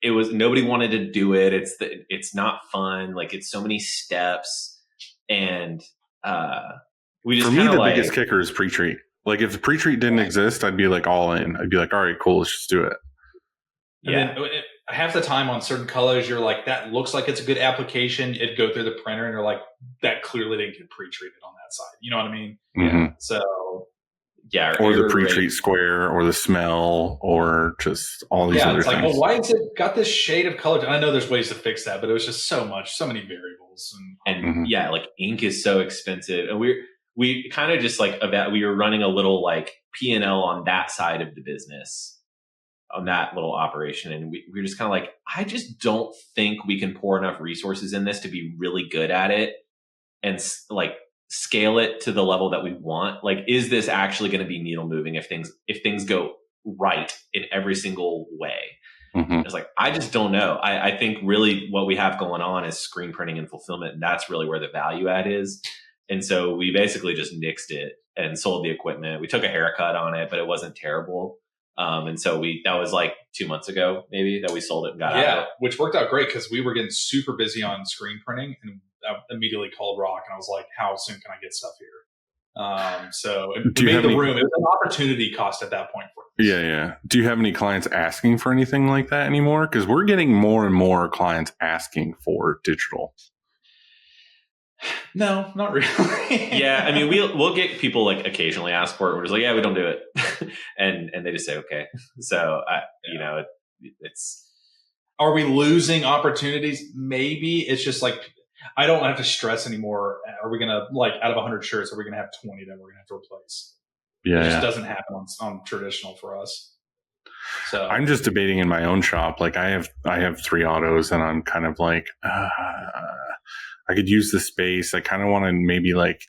it was nobody wanted to do it. It's not fun. Like it's so many steps, and we just for me the biggest kicker is pre-treat. Like if the pre-treat didn't exist, I'd be like all in. I'd be like, all right, cool, let's just do it. Yeah. Half the time on certain colors, you're like, that looks like it's a good application. It'd go through the printer, and you're like, that clearly didn't get pre-treated on that side. You know what I mean? Mm-hmm. So, yeah. Or the pre-treat square, or the smell, or just all these other it's things. like, well, why has it got this shade of color? I know there's ways to fix that, but it was just so many variables. And like ink is so expensive. And we kind of just like we were running a little like P&L on that side of the business, on that little operation. And we were just kind of like, I just don't think we can pour enough resources in this to be really good at it and like scale it to the level that we want. Like, is this actually going to be needle moving if things go right in every single way? It's like, I just don't know. I think really what we have going on is screen printing and fulfillment. And that's really where the value add is. And so we basically just nixed it and sold the equipment. We took a haircut on it, but it wasn't terrible. And so that was like 2 months ago, maybe, that we sold it and got out of it. Which worked out great because we were getting super busy on screen printing, and I immediately called Rock and I was like, how soon can I get stuff here? So it made the room. It was an opportunity cost at that point for us. Yeah. Do you have any clients asking for anything like that anymore? Because we're getting more and more clients asking for digital. No, not really. Yeah, I mean, we'll get people like occasionally ask for it. We're just like, yeah, we don't do it, and they just say okay. So it's. Are we losing opportunities? Maybe. It's just like I don't have to stress anymore. Are we gonna like out of 100 shirts? Are we gonna have 20 that we're gonna have to replace? Yeah, it just doesn't happen on traditional for us. So I'm just debating in my own shop. Like I have 3 autos, and I'm kind of like. I could use the space. I kind of want to maybe like,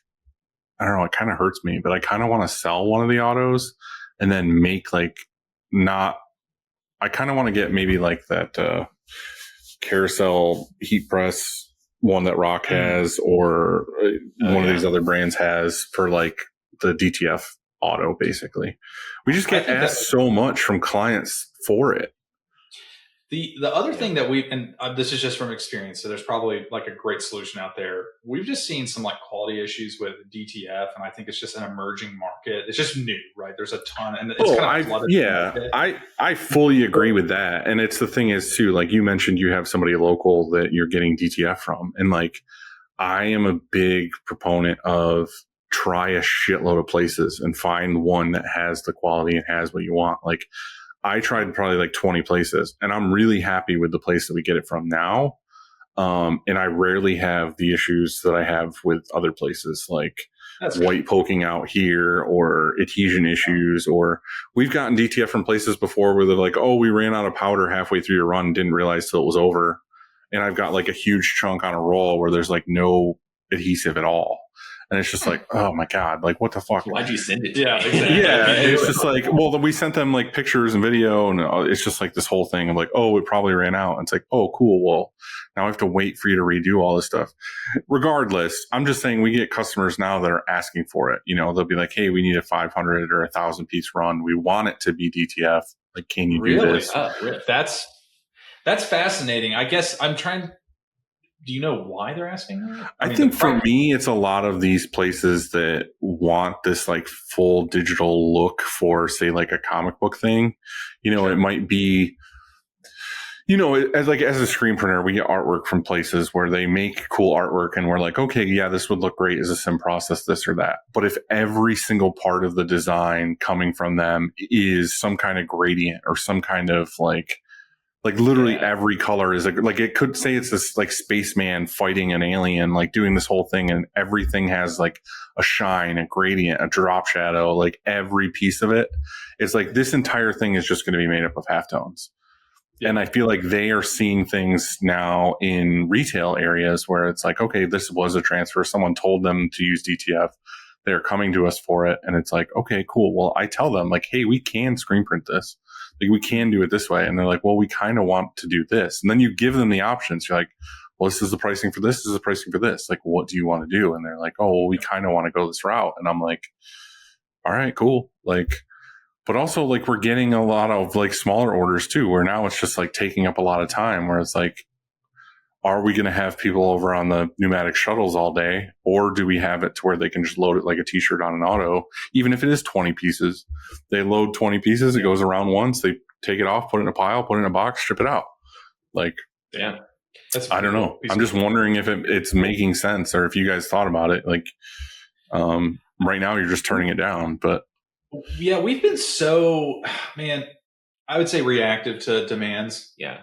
I don't know, it kind of hurts me, but I kind of want to sell one of the autos and then make like not. I kind of want to get maybe like that carousel heat press one that Rock has, or one of these other brands has for like the DTF auto. Basically, we just get asked so much from clients for it. The other thing that this is just from experience, so there's probably like a great solution out there. We've just seen some like quality issues with DTF, and I think it's just an emerging market. It's just new, right? There's a ton, and it's kind of flooded. I fully agree with that. And it's the thing is too, like you mentioned, you have somebody local that you're getting DTF from, and like I am a big proponent of try a shitload of places and find one that has the quality and has what you want. Like I tried probably like 20 places, and I'm really happy with the place that we get it from now. And I rarely have the issues that I have with other places, like white poking out here or adhesion issues, or we've gotten DTF from places before where they're like, oh, we ran out of powder halfway through your run, didn't realize till it was over. And I've got like a huge chunk on a roll where there's like no adhesive at all. And it's just like, oh my God, like what the fuck? Why'd you send it to me? Exactly. Yeah, it's just like, well, we sent them like pictures and video, and it's just like this whole thing of like, oh, it probably ran out. And it's like, oh, cool. Well, now I have to wait for you to redo all this stuff. Regardless, I'm just saying we get customers now that are asking for it. You know, they'll be like, hey, we need a 500 or 1,000 piece run. We want it to be DTF. Like, can you do this? Really? That's fascinating. I guess I'm trying. Do you know why they're asking that? I think for me, it's a lot of these places that want this like full digital look for, say, like a comic book thing. You know, It might be, you know, as a screen printer, we get artwork from places where they make cool artwork, and we're like, okay, yeah, this would look great as a sim process, this or that. But if every single part of the design coming from them is some kind of gradient or some kind of like literally every color is like it could say it's this like spaceman fighting an alien, like doing this whole thing, and everything has like a shine, a gradient, a drop shadow, like every piece of it. It's like this entire thing is just going to be made up of halftones. Yeah. And I feel like they are seeing things now in retail areas where it's like, okay, this was a transfer. Someone told them to use DTF. They're coming to us for it. And it's like, okay, cool. Well, I tell them like, hey, we can screen print this. Like we can do it this way. And they're like, well, we kind of want to do this. And then you give them the options. You're like, well, this is the pricing for this. This is the pricing for this. Like, what do you want to do? And they're like, oh, well, we kind of want to go this route. And I'm like, all right, cool. Like, but also like we're getting a lot of like smaller orders too, where now it's just like taking up a lot of time, where it's like, are we going to have people over on the pneumatic shuttles all day, or do we have it to where they can just load it like a t-shirt on an auto? Even if it is 20 pieces, they load 20 pieces. It goes around once, they take it off, put it in a pile, put it in a box, ship it out. Like, yeah, I don't know. I'm just wondering if it's making sense, or if you guys thought about it. Like, right now you're just turning it down, but yeah, we've been so, man, I would say reactive to demands. Yeah.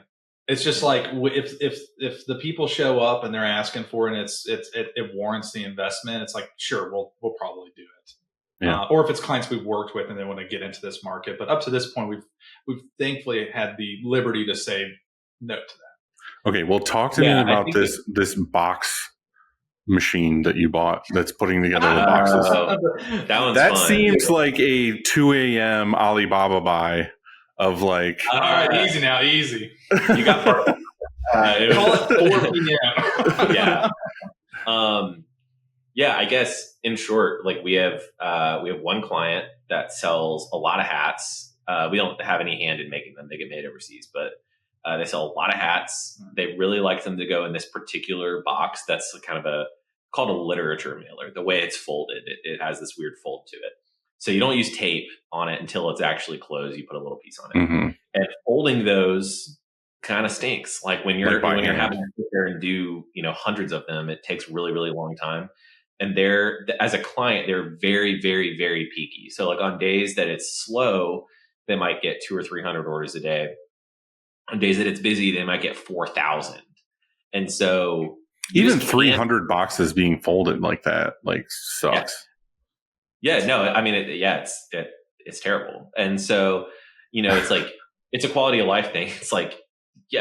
It's just like if the people show up and they're asking for it and it warrants the investment, it's like, sure, we'll probably do it. Yeah. Or if it's clients we've worked with and they want to get into this market, but up to this point, we've thankfully had the liberty to say no to that. Okay, well, talk to me about this box machine that you bought that's putting together the boxes. That fun. Seems like a 2 a.m. Alibaba buy. Of like, all right, easy now, easy. You got part. Call it 4 p.m. Yeah. Yeah. I guess in short, like we have one client that sells a lot of hats. We don't have any hand in making them; they get made overseas, but they sell a lot of hats. They really like them to go in this particular box. That's kind of called a literature mailer. The way it's folded, it has this weird fold to it. So you don't use tape on it until it's actually closed. You put a little piece on it. Mm-hmm. And folding those kind of stinks. Like when you're having to sit there and do, hundreds of them, it takes really, really long time. And as a client, they're very, very, very peaky. So like on days that it's slow, they might get 200 or 300 orders a day. On days that it's busy, they might get 4,000. And so even 300 boxes being folded like that, like sucks. Yeah. Yeah, no, I mean, it's terrible. And so, it's like, it's a quality of life thing. It's like,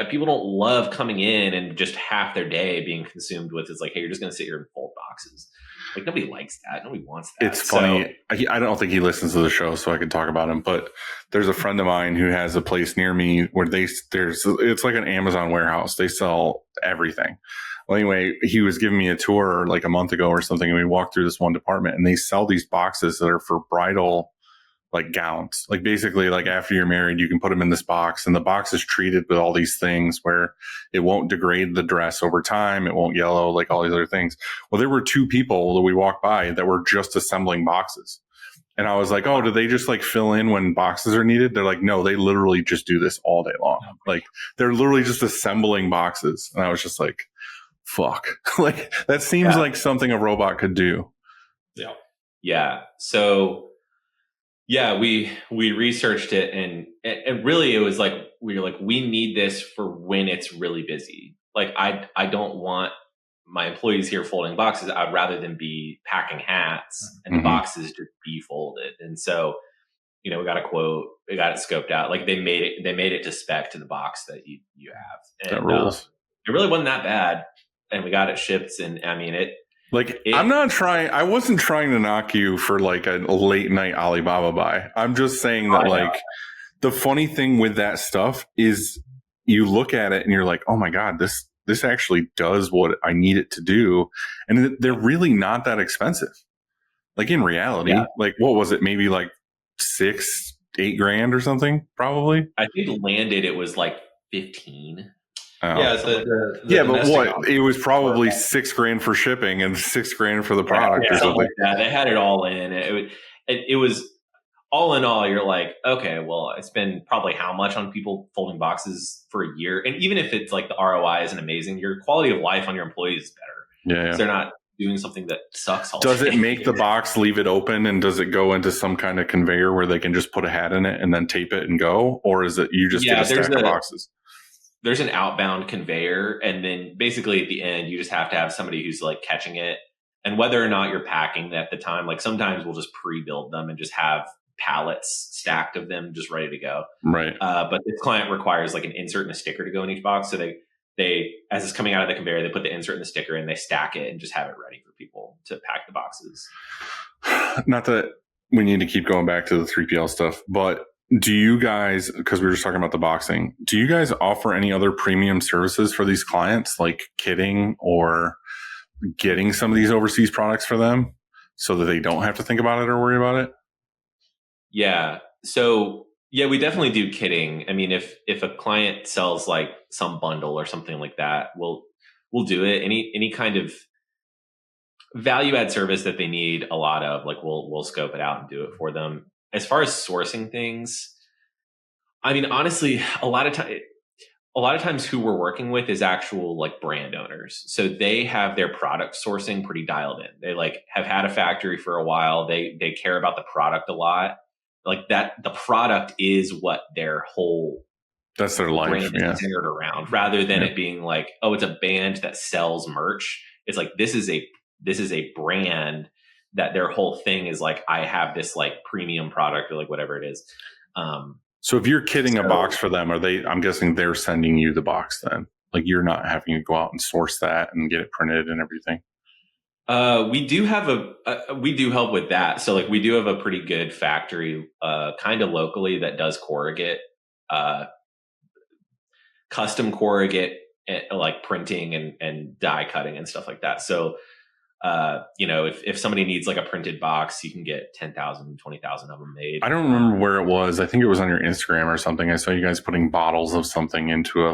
people don't love coming in and just half their day being consumed with, it's like, hey, you're just going to sit here and fold boxes. Like, nobody likes that. Nobody wants that. It's funny. I don't think he listens to the show, so I could talk about him. But there's a friend of mine who has a place near me where it's like an Amazon warehouse. They sell everything. Well, anyway, he was giving me a tour like a month ago or something, and we walked through this one department, and they sell these boxes that are for bridal like gowns. Like basically, like after you're married, you can put them in this box, and the box is treated with all these things where it won't degrade the dress over time, it won't yellow, like all these other things. Well, there were two people that we walked by that were just assembling boxes. And I was like, oh, do they just like fill in when boxes are needed? They're like, no, they literally just do this all day long. Like they're literally just assembling boxes. And I was just like, fuck. Like that seems like something a robot could do. Yeah. Yeah. So yeah, we researched it, and really it was like, we were like, we need this for when it's really busy. Like I don't want my employees here folding boxes. I'd rather than be packing hats and the boxes just be folded. And so, we got a quote, we got it scoped out. Like they made it to spec to the box that you have. And, that rules. It really wasn't that bad, and we got it shipped. And I mean, I wasn't trying to knock you for like a late night Alibaba buy. I'm just saying that the funny thing with that stuff is you look at it and you're like, oh my God, this actually does what I need it to do. And they're really not that expensive. Like in reality, like what was it? Maybe like $6-8 grand or something, probably. I think landed, it was like 15. Yeah, but what? It was probably $6 grand for shipping and $6 grand for the product or something. Like they had it all in. It was all in all. You're like, okay, well, I spend probably how much on people folding boxes for a year, and even if it's like the ROI isn't amazing, your quality of life on your employees is better. Yeah, so they're not doing something that sucks. Does it make the box, leave it open, and does it go into some kind of conveyor where they can just put a hat in it and then tape it and go, or is it you just get a stack of boxes? There's an outbound conveyor, and then basically at the end, you just have to have somebody who's like catching it. And whether or not you're packing at the time, like sometimes we'll just pre-build them and just have pallets stacked of them just ready to go. Right. But this client requires like an insert and a sticker to go in each box. So they as it's coming out of the conveyor, they put the insert and the sticker in, they stack it and just have it ready for people to pack the boxes. Not that we need to keep going back to the 3PL stuff, but do you guys, because we were just talking about the boxing, do you guys offer any other premium services for these clients, like kitting or getting some of these overseas products for them so that they don't have to think about it or worry about it? Yeah. So yeah, we definitely do kitting. I mean, if a client sells like some bundle or something like that, we'll do it. Any kind of value add service that they need a lot of, like we'll scope it out and do it for them. As far as sourcing things, I mean, honestly, a lot of times who we're working with is actual like brand owners. So they have their product sourcing pretty dialed in. They like have had a factory for a while. They care about the product a lot. Like that, the product is what their whole that's their life brand is centered around, rather than it being like, oh, it's a band that sells merch. It's like this is a brand that their whole thing is like, I have this like premium product or like whatever it is. So if you're kitting a box for them, I'm guessing they're sending you the box then? Like you're not having to go out and source that and get it printed and everything? We do help with that. So like we do have a pretty good factory kind of locally that does corrugate, custom corrugate, like printing and die cutting and stuff like that. So if somebody needs like a printed box, you can get 10,000, 20,000 of them made. I don't remember where it was. I think it was on your Instagram or something. I saw you guys putting bottles of something into a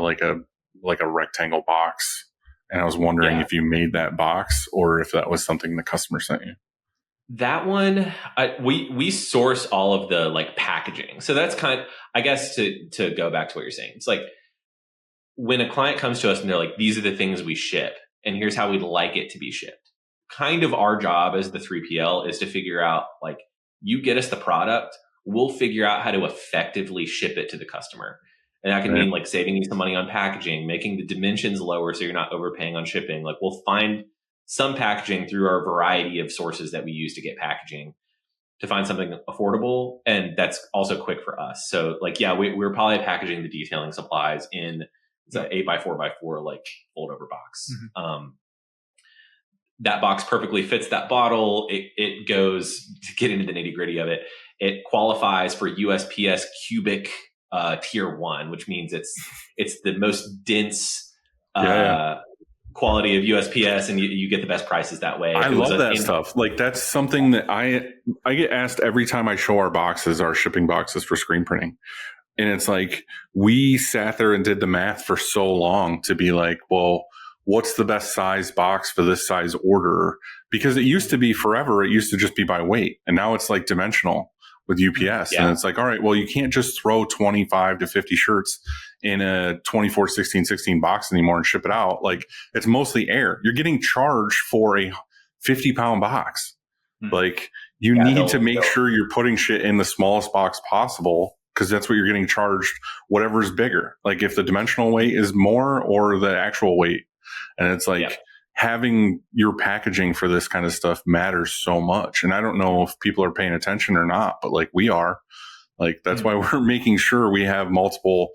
rectangle box. And I was wondering if you made that box or if that was something the customer sent you. That one, we source all of the like packaging. So that's kind of, I guess to go back to what you're saying, it's like when a client comes to us and they're like, these are the things we ship and here's how we'd like it to be shipped. Kind of our job as the 3PL is to figure out, like, you get us the product, we'll figure out how to effectively ship it to the customer. And that can mean like saving you some money on packaging, making the dimensions lower so you're not overpaying on shipping. Like we'll find some packaging through our variety of sources that we use to get packaging to find something affordable. And that's also quick for us. So like, yeah, we're probably packaging the detailing supplies in It's an 8x4x4 like fold over box. Mm-hmm. That box perfectly fits that bottle. It goes, to get into the nitty gritty of it, it qualifies for USPS cubic tier 1, which means it's the most dense quality of USPS, and you get the best prices that way. I love that stuff. Like, that's something that I get asked every time I show our shipping boxes for screen printing. And it's like, we sat there and did the math for so long to be like, well, what's the best size box for this size order? Because it used to be forever, it used to just be by weight. And now it's like dimensional with UPS. And it's like, all right, well, you can't just throw 25 to 50 shirts in a 24/16/16 box anymore and ship it out. Like, it's mostly air. You're getting charged for a 50-pound box. Like, you need to make sure you're putting shit in the smallest box possible, because that's what you're getting charged, whatever's bigger. Like, if the dimensional weight is more or the actual weight. And it's like, having your packaging for this kind of stuff matters so much. And I don't know if people are paying attention or not, but like, we are. Like, that's why we're making sure we have multiple.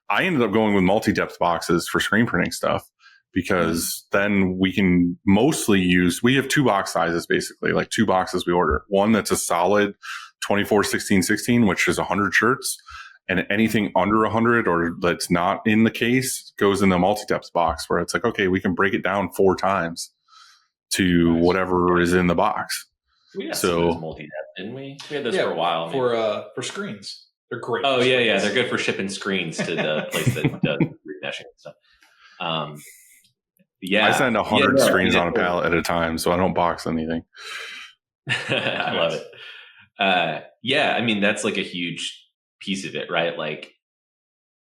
I ended up going with multi-depth boxes for screen printing stuff, because then we can mostly we have 2 box sizes, basically, like 2 boxes we order. One that's a solid 24/16/16, which is 100 shirts. And anything under 100 or that's not in the case goes in the multi-depth box, where it's like, okay, we can break it down 4 times to whatever is in the box. We had some of those multi-depth, didn't we? We had those for a while. For screens. They're great. Oh, yeah. They're good for shipping screens to the place that does remeshing and stuff. I send 100 screens on a pallet at a time, so I don't box anything. I love it. I mean, that's like a huge piece of it, right? Like,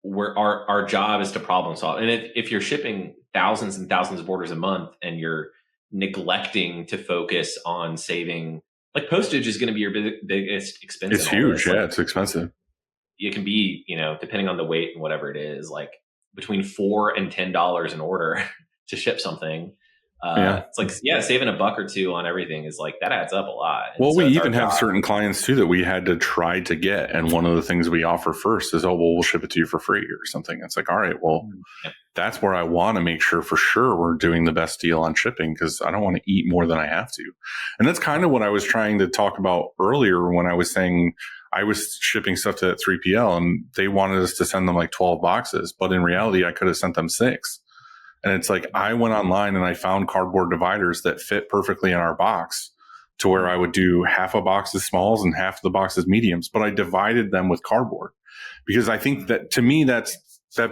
our job is to problem solve. And if you're shipping thousands and thousands of orders a month and you're neglecting to focus on saving, like, postage is going to be your biggest expense. It's huge. Yeah, it's expensive. It can be, depending on the weight and whatever it is, like between $4 and $10 an order to ship something. It's like, saving $1 or $2 on everything is like, that adds up a lot. And well, we even have certain clients too that we had to try to get. And one of the things we offer first is, we'll ship it to you for free or something. It's like, all right, well, that's where I want to make sure for sure we're doing the best deal on shipping, because I don't want to eat more than I have to. And that's kind of what I was trying to talk about earlier when I was saying I was shipping stuff to that 3PL and they wanted us to send them like 12 boxes. But in reality, I could have sent them 6. And it's like, I went online and I found cardboard dividers that fit perfectly in our box, to where I would do half a box as smalls and half the box as mediums, but I divided them with cardboard, because I think that, to me, that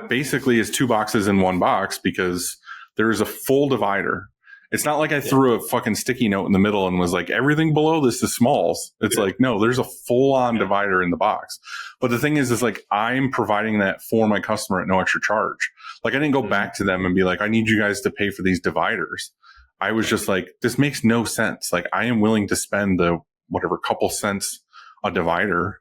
basically is 2 boxes in 1 box, because there's a full divider. It's not like I threw a fucking sticky note in the middle and was like, everything below this is smalls. It's like, no, there's a full on divider in the box. But the thing is like, I'm providing that for my customer at no extra charge. Like, I didn't go back to them and be like, I need you guys to pay for these dividers. I was just like, this makes no sense. Like, I am willing to spend the couple cents a divider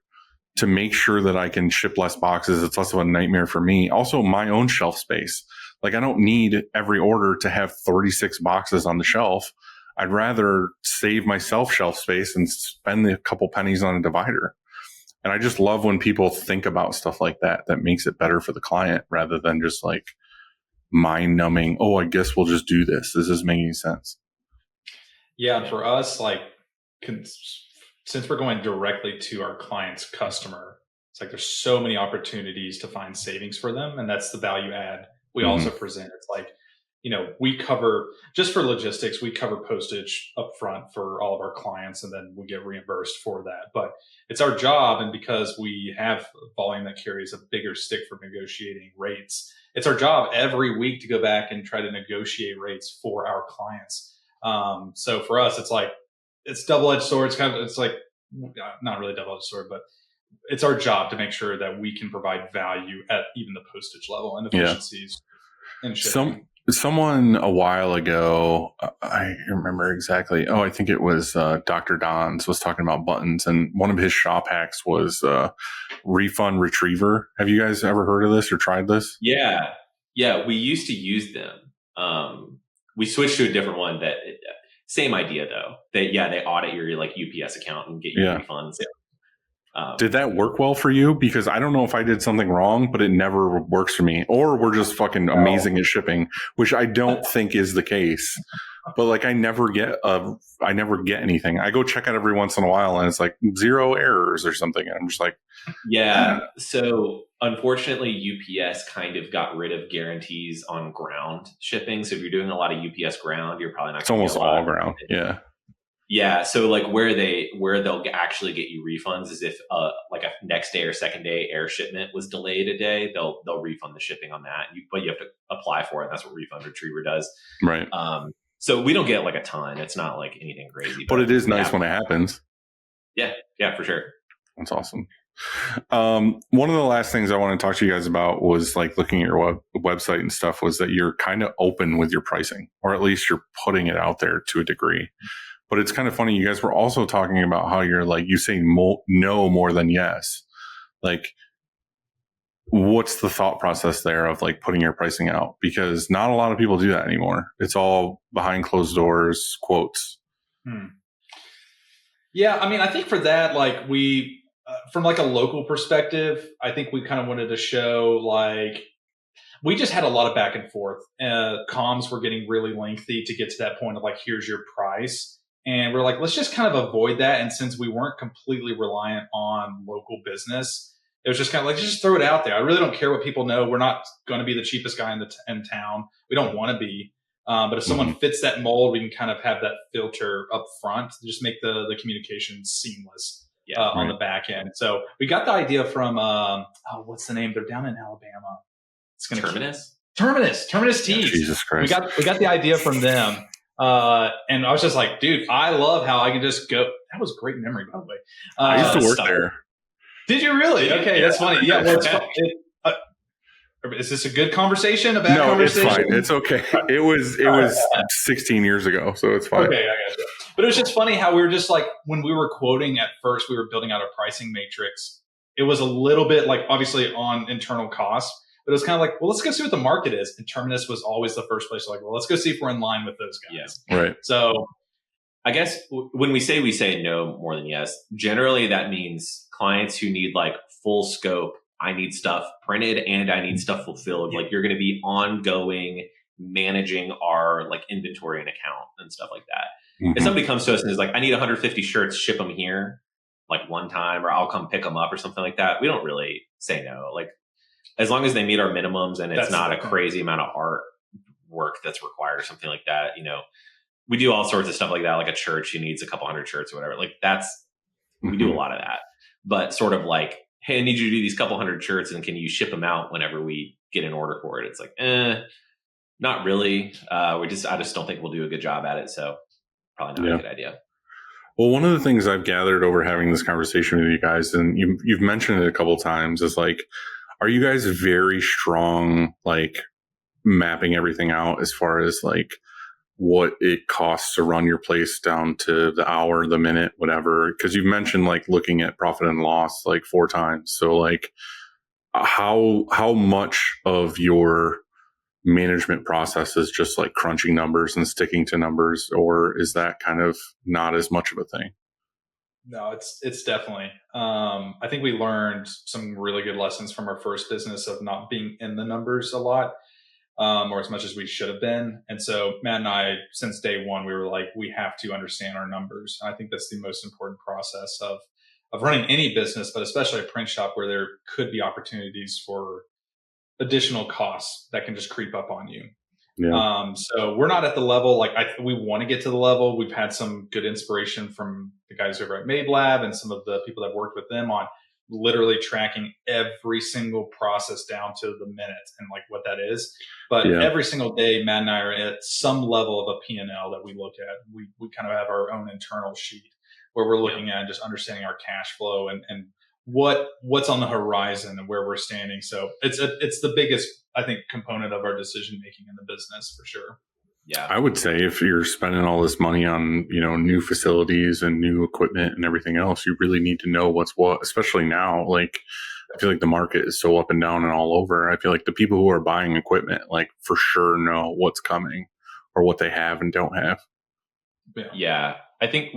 to make sure that I can ship less boxes. It's less of a nightmare for me. Also, my own shelf space. Like, I don't need every order to have 36 boxes on the shelf. I'd rather save myself shelf space and spend a couple pennies on a divider. And I just love when people think about stuff like that. That makes it better for the client, rather than just like mind numbing. Oh, I guess we'll just do this. This isn't making sense. Yeah. And for us, like, since we're going directly to our client's customer, it's like, there's so many opportunities to find savings for them. And that's the value add we also present. It's like, we cover, just for logistics, we cover postage up front for all of our clients, and then we get reimbursed for that. But it's our job, and because we have volume that carries a bigger stick for negotiating rates, it's our job every week to go back and try to negotiate rates for our clients. So for us, it's like, it's double-edged sword. It's like, not really double-edged sword, but it's our job to make sure that we can provide value at even the postage level and efficiencies in shipping. Someone a while ago, I remember exactly. I think it was Dr. Don's was talking about buttons, and one of his shop hacks was refund retriever. Have you guys ever heard of this or tried this? Yeah. We used to use them. We switched to a different one. Same idea though. They audit your like UPS account and get your refunds. Did that work well for you? Because I don't know if I did something wrong, but it never works for me. Or we're just fucking amazing at shipping, which I don't think is the case. But like, I never get anything. I go check out every once in a while, and it's like 0 errors or something, and I'm just like, yeah. So unfortunately, UPS kind of got rid of guarantees on ground shipping. So if you're doing a lot of UPS ground, you're probably not. It's almost all ground. Yeah. Yeah. So like where they'll actually get you refunds is if like a next day or second day air shipment was delayed a day, they'll refund the shipping on that. But you have to apply for it. That's what Refund Retriever does. Right. So we don't get like a ton. It's not like anything crazy. But it is nice when it happens. Yeah. Yeah, for sure. That's awesome. One of the last things I want to talk to you guys about was like looking at your website and stuff was that you're kind of open with your pricing, or at least you're putting it out there to a degree. But it's kind of funny. You guys were also talking about how you're like, you say no more than yes. Like, what's the thought process there of like putting your pricing out? Because not a lot of people do that anymore. It's all behind closed doors quotes. Yeah. I mean, I think for that, like we, from like a local perspective, I think we kind of wanted to show like, we just had a lot of back and forth. Comms were getting really lengthy to get to that point of like, here's your price. And we're like, let's just kind of avoid that. And since we weren't completely reliant on local business, it was just kind of like, just throw it out there. I really don't care what people know. We're not going to be the cheapest guy in town. We don't want to be. But if someone fits that mold, we can kind of have that filter up front to just make the communication seamless on the back end. So we got the idea from, what's the name? They're down in Alabama. It's going to Terminus Tees. Jesus Christ. We got the idea from them. And I was just like, dude, I love how I can just go. That was great memory, by the way. I used to work there. Did you really? Okay, that's funny. Yeah, well, is this a good conversation? A bad conversation? It's fine. It's okay. It was 16 years ago, so it's fine. Okay, I got you. But it was just funny how we were just like, when we were quoting at first, we were building out a pricing matrix. It was a little bit like, obviously on internal costs, but it was kind of like, well, let's go see what the market is. And Terminus was always the first place. Like, well, let's go see if we're in line with those guys. Yeah. Right. So I guess when we say no more than yes, generally that means clients who need like full scope. I need stuff printed and I need stuff fulfilled. Like you're going to be ongoing managing our like inventory and account and stuff like that. If somebody comes to us and is like, I need 150 shirts, ship them here like one time, or I'll come pick them up or something like that. We don't really say no. Like as long as they meet our minimums and it's not a crazy amount of art work that's required or something like that, you know, we do all sorts of stuff like that. Like a church who needs a couple hundred shirts or whatever. Like we do a lot of that, but sort of like, hey, I need you to do these couple hundred shirts and can you ship them out whenever we get an order for it? It's like, not really. I just don't think we'll do a good job at it. So probably not a good idea. Well, one of the things I've gathered over having this conversation with you guys, and you've mentioned it a couple of times, is like, are you guys very strong, like mapping everything out as far as like what it costs to run your place down to the hour, the minute, whatever? Because you've mentioned like looking at profit and loss like 4 times. So like how much of your management process is just like crunching numbers and sticking to numbers, or is that kind of not as much of a thing? No, it's definitely. I think we learned some really good lessons from our first business of not being in the numbers a lot, or as much as we should have been. And so Matt and I, since day one, we were like, we have to understand our numbers. And I think that's the most important process of running any business, but especially a print shop where there could be opportunities for additional costs that can just creep up on you. Yeah. So we're not at the level, like we want to get to the level. We've had some good inspiration from the guys over at Made Lab and some of the people that worked with them on literally tracking every single process down to the minute and like what that is. But every single day, Matt and I are at some level of a P&L that we look at. We kind of have our own internal sheet where we're looking at just understanding our cash flow and what's on the horizon and where we're standing. So it's the biggest, I think, component of our decision making in the business for sure. Yeah, I would say if you're spending all this money on, you know, new facilities and new equipment and everything else, you really need to know what's what, especially now. Like, I feel like the market is so up and down and all over. I feel like the people who are buying equipment, like, for sure know what's coming or what they have and don't have. Yeah. I think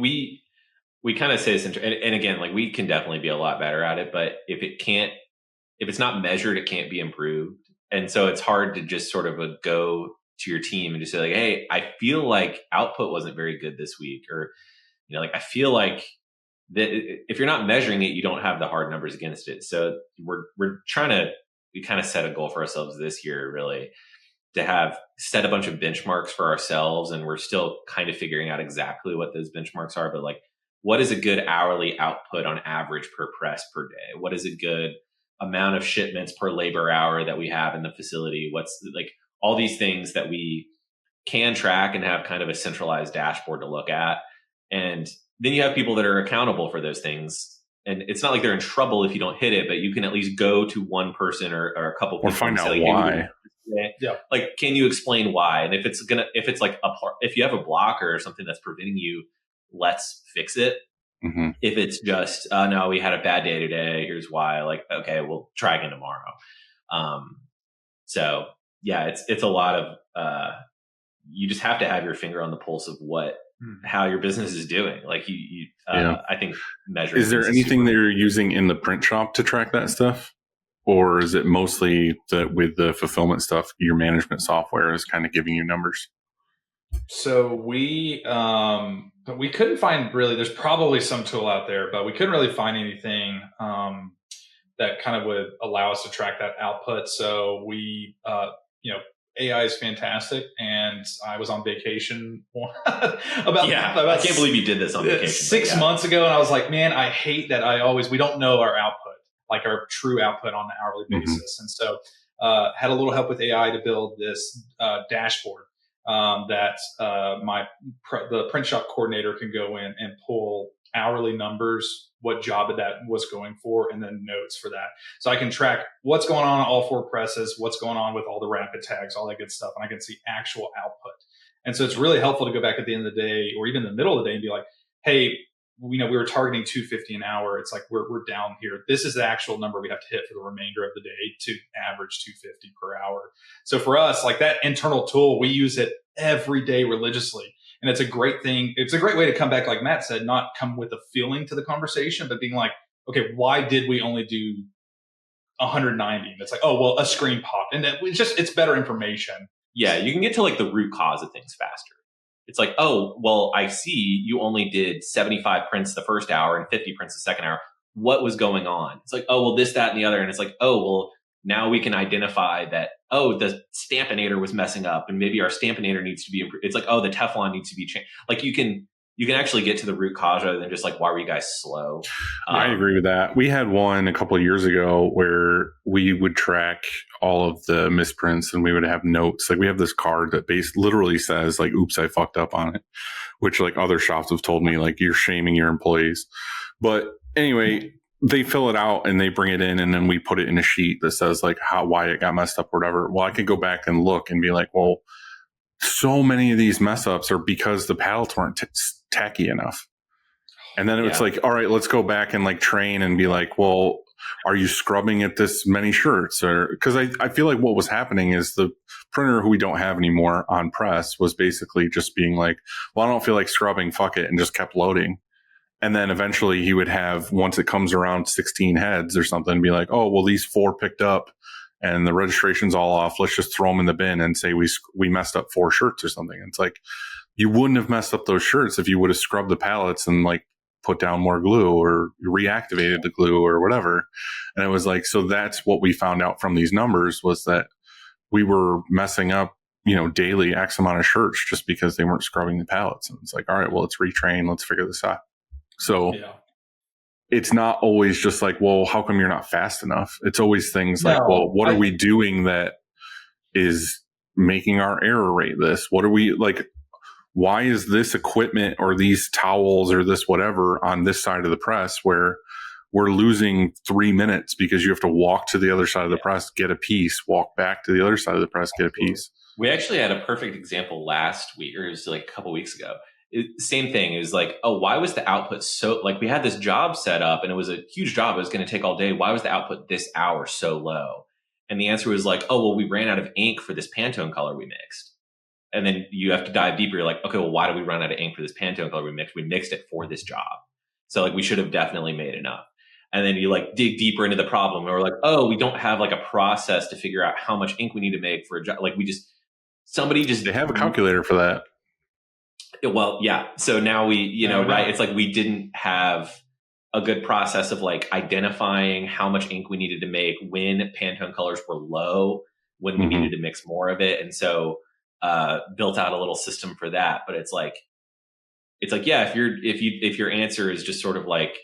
we kind of say this, and again, like we can definitely be a lot better at it, but if it's not measured, it can't be improved. And so it's hard to just sort of go to your team and just say like, hey, I feel like output wasn't very good this week, or like I feel like that if you're not measuring it, you don't have the hard numbers against it. So we kind of set a goal for ourselves this year, really, to set a bunch of benchmarks for ourselves. And we're still kind of figuring out exactly what those benchmarks are, but like, what is a good hourly output on average per press per day? What is a good amount of shipments per labor hour that we have in the facility? What's like all these things that we can track and have kind of a centralized dashboard to look at. And then you have people that are accountable for those things. And it's not like they're in trouble if you don't hit it, but you can at least go to one person or a couple people Or find and out say, like, why. Hey, Yeah. like, can you explain why? And if it's like if you have a blocker or something that's preventing you, let's fix it. Mm-hmm. If it's just, no, we had a bad day today, here's why, like, okay, we'll try again tomorrow. So yeah, it's a lot of, you just have to have your finger on the pulse of how your business is doing. Like I think measuring. Is there anything that you're using in the print shop to track that stuff? Or is it mostly that with the fulfillment stuff, your management software is kind of giving you numbers? So we couldn't find really. There's probably some tool out there, but we couldn't really find anything that kind of would allow us to track that output. So we, AI is fantastic, and I was on vacation I can't believe you did this on vacation. 6 months ago, and I was like, man, I hate that we don't know our output, like our true output on an hourly basis. And so had a little help with AI to build this dashboard that the print shop coordinator can go in and pull hourly numbers, what job that was going for, and then notes for that. So I can track what's going on all 4 presses, what's going on with all the rapid tags, all that good stuff, and I can see actual output. And so it's really helpful to go back at the end of the day or even the middle of the day and be like, hey, we were targeting 250 an hour. It's like we're down here. This is the actual number we have to hit for the remainder of the day to average 250 per hour. So for us, like that internal tool, we use it every day religiously. And it's a great thing. It's a great way to come back, like Matt said, not come with a feeling to the conversation, but being like, okay, why did we only do 190? And it's like, oh, well, a screen popped. And it's better information. Yeah, you can get to like the root cause of things faster. It's like, oh, well, I see you only did 75 prints the first hour and 50 prints the second hour. What was going on? It's like, oh, well, this, that, and the other. And it's like, oh, well, now we can identify that, oh, the stampinator was messing up and maybe our stampinator needs to be improved. It's like, oh, the Teflon needs to be changed. Like you can actually get to the root cause rather than just like, why were you guys slow? I agree with that. We had one a couple of years ago where we would track all of the misprints and we would have notes. Like we have this card that literally says like, oops, I fucked up on it, which like other shops have told me like you're shaming your employees. But anyway, they fill it out and they bring it in and then we put it in a sheet that says like why it got messed up or whatever. Well, I could go back and look and be like, well, so many of these mess ups are because the pallets weren't tacky enough. And then it's like, all right, let's go back and like train and be like, well, are you scrubbing at this many shirts? Or because I feel like what was happening is the printer who we don't have anymore on press was basically just being like, well, I don't feel like scrubbing, fuck it, and just kept loading. And then eventually he would have, once it comes around 16 heads or something, be like, oh, well, these 4 picked up and the registration's all off. Let's just throw them in the bin and say we messed up 4 shirts or something. It's like, you wouldn't have messed up those shirts if you would have scrubbed the pallets and like put down more glue or reactivated the glue or whatever. And it was like, so that's what we found out from these numbers was that we were messing up, daily X amount of shirts just because they weren't scrubbing the pallets. And it's like, all right, well, let's retrain. Let's figure this out. So it's not always just like, well, how come you're not fast enough? It's always things like, well, what are we doing that is making our error rate this? What are we like? Why is this equipment or these towels or this whatever on this side of the press where we're losing 3 minutes because you have to walk to the other side of the press, get a piece, walk back to the other side of the press, get a piece? We actually had a perfect example last week, or it was like a couple weeks ago. Same thing. It was like, oh, why was the output so, like we had this job set up and it was a huge job. It was going to take all day. Why was the output this hour so low? And the answer was like, oh, well, we ran out of ink for this Pantone color we mixed. And then you have to dive deeper. You're like, okay, well, why did we run out of ink for this Pantone color we mixed? We mixed it for this job. So like we should have definitely made enough. And then you like dig deeper into the problem and we're like, oh, we don't have like a process to figure out how much ink we need to make for a job. Like They have a calculator for that. Well, yeah. So now we, right. It's like we didn't have a good process of like identifying how much ink we needed to make when Pantone colors were low, when we needed to mix more of it. And so, built out a little system for that. But it's like, yeah, if your answer is just sort of like,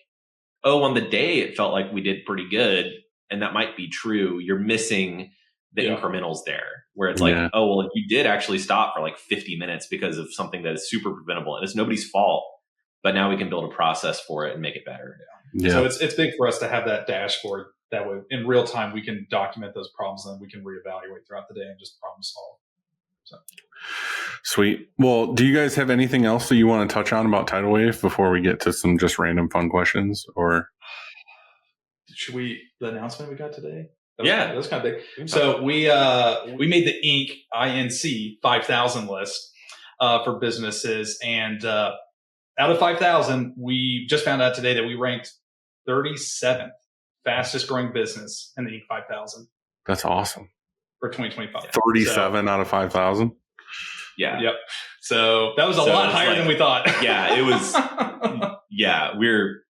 oh, on the day it felt like we did pretty good, and that might be true, you're missing the incrementals there, where it's like, oh, well, you did actually stop for like 50 minutes because of something that is super preventable, and it's nobody's fault, but now we can build a process for it and make it better. So it's big for us to have that dashboard. That way, in real time, we can document those problems, and then we can reevaluate throughout the day and just problem solve. So. Sweet. Well, do you guys have anything else that you want to touch on about Tidalwave before we get to some just random fun questions? Or should the announcement we got today? That was kind of big. So we made the INC 5,000 list for businesses, and out of 5,000, we just found out today that we ranked 37th fastest growing business in the Inc. 5,000. That's awesome. For 2025. 37 out of 5,000. Yeah. Yep. So that was a lot higher than we thought. Yeah, it was. We're,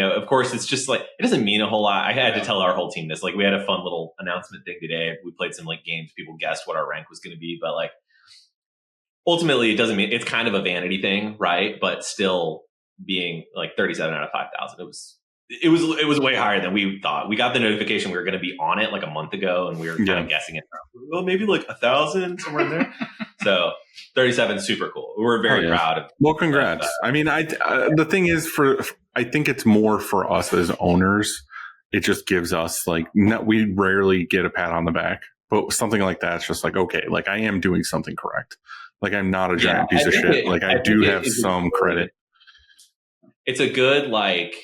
of course, it's just like, it doesn't mean a whole lot. I had to tell our whole team this. Like, we had a fun little announcement thing today. We played some like games. People guessed what our rank was going to be, but like, ultimately, it doesn't mean, it's kind of a vanity thing, right? But still being like 37 out of 5,000, it was way higher than we thought. We got the notification we were going to be on it like a month ago, and we were kind of guessing it. Well, maybe like 1,000 somewhere in there. So 37 is super cool. We're very proud of. Well, congrats. I mean, the thing is, I think it's more for us as owners. It just gives us like, we rarely get a pat on the back, but something like that, it's just like, okay, like I am doing something correct. Like I'm not a giant piece of shit. I do have some credit. It's a good like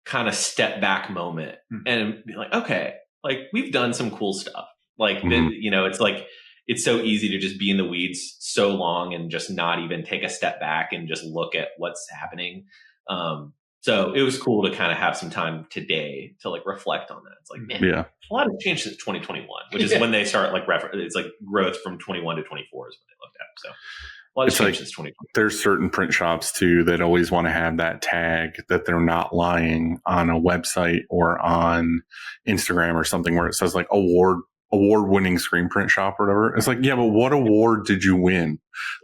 kind of step back moment and be like, okay, like we've done some cool stuff. Like, it's like, it's so easy to just be in the weeds so long and just not even take a step back and just look at what's happening. So it was cool to kind of have some time today to like reflect on that. It's like, man, a lot has changed since 2021, which is when they start like it's like growth from 21 to 24 is what they looked at. So a lot has changed since 2020. There's certain print shops too that always want to have that tag that they're not lying on a website or on Instagram or something where it says like award-winning screen print shop or whatever. It's like, yeah, but what award did you win?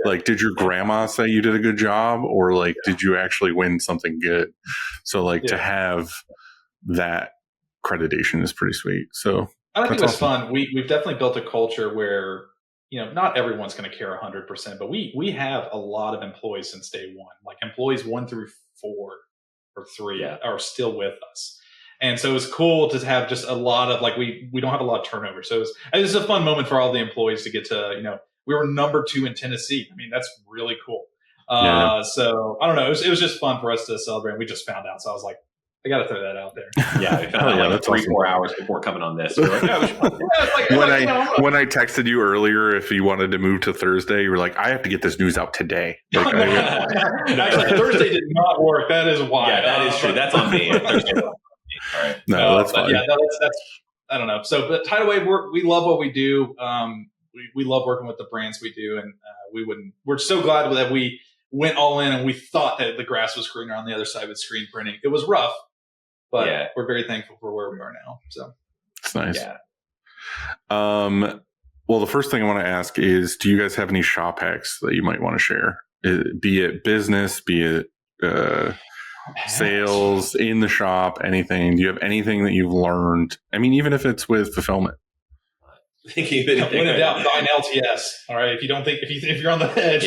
Like, did your grandma say you did a good job, or like, did you actually win something good? So like to have that accreditation is pretty sweet. So I think it was fun. We've definitely built a culture where, not everyone's going to care 100%, but we have a lot of employees since day one. Like employees 1 through 4 or 3 are still with us. And so it was cool to have just a lot of like, we don't have a lot of turnover. So it was a fun moment for all the employees to get to, we were number 2 in Tennessee. I mean, that's really cool. So I don't know. It was just fun for us to celebrate. We just found out. So I was like, I got to throw that out there. Yeah. We found out like 3-4 hours before coming on this. We were like, when I texted you earlier, if you wanted to move to Thursday, you were like, I have to get this news out today. Like, actually, Thursday did not work. That is why. Yeah, that is true. That's on me. Thursday. All right. No, that's fine. Yeah, that's I don't know. So, but Tidalwave, we love what we do. We love working with the brands we do, and we're so glad that we went all in, and we thought that the grass was greener on the other side with screen printing. It was rough, but we're very thankful for where we are now. So it's nice. Yeah. Well, the first thing I want to ask is, do you guys have any shop hacks that you might want to share? Be it business, be it sales in the shop, anything. Do you have anything that you've learned? I mean, even if it's with fulfillment. When in doubt, buy an LTS. All right. If you don't think, if you're on the edge,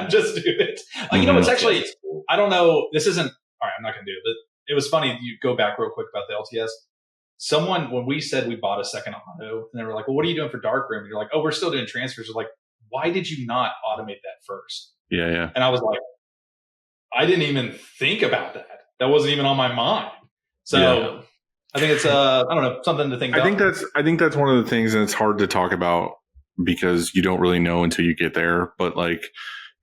just do it. It's actually, I don't know. This isn't, all right, I'm not going to do it. But it was funny. You go back real quick about the LTS. Someone, when we said we bought a second auto, and they were like, well, what are you doing for darkroom? And you're like, oh, we're still doing transfers. They're like, why did you not automate that first? Yeah. And I was like, I didn't even think about that. That wasn't even on my mind. So I think it's I don't know, something to think about. I think that's one of the things, and it's hard to talk about because you don't really know until you get there. But like,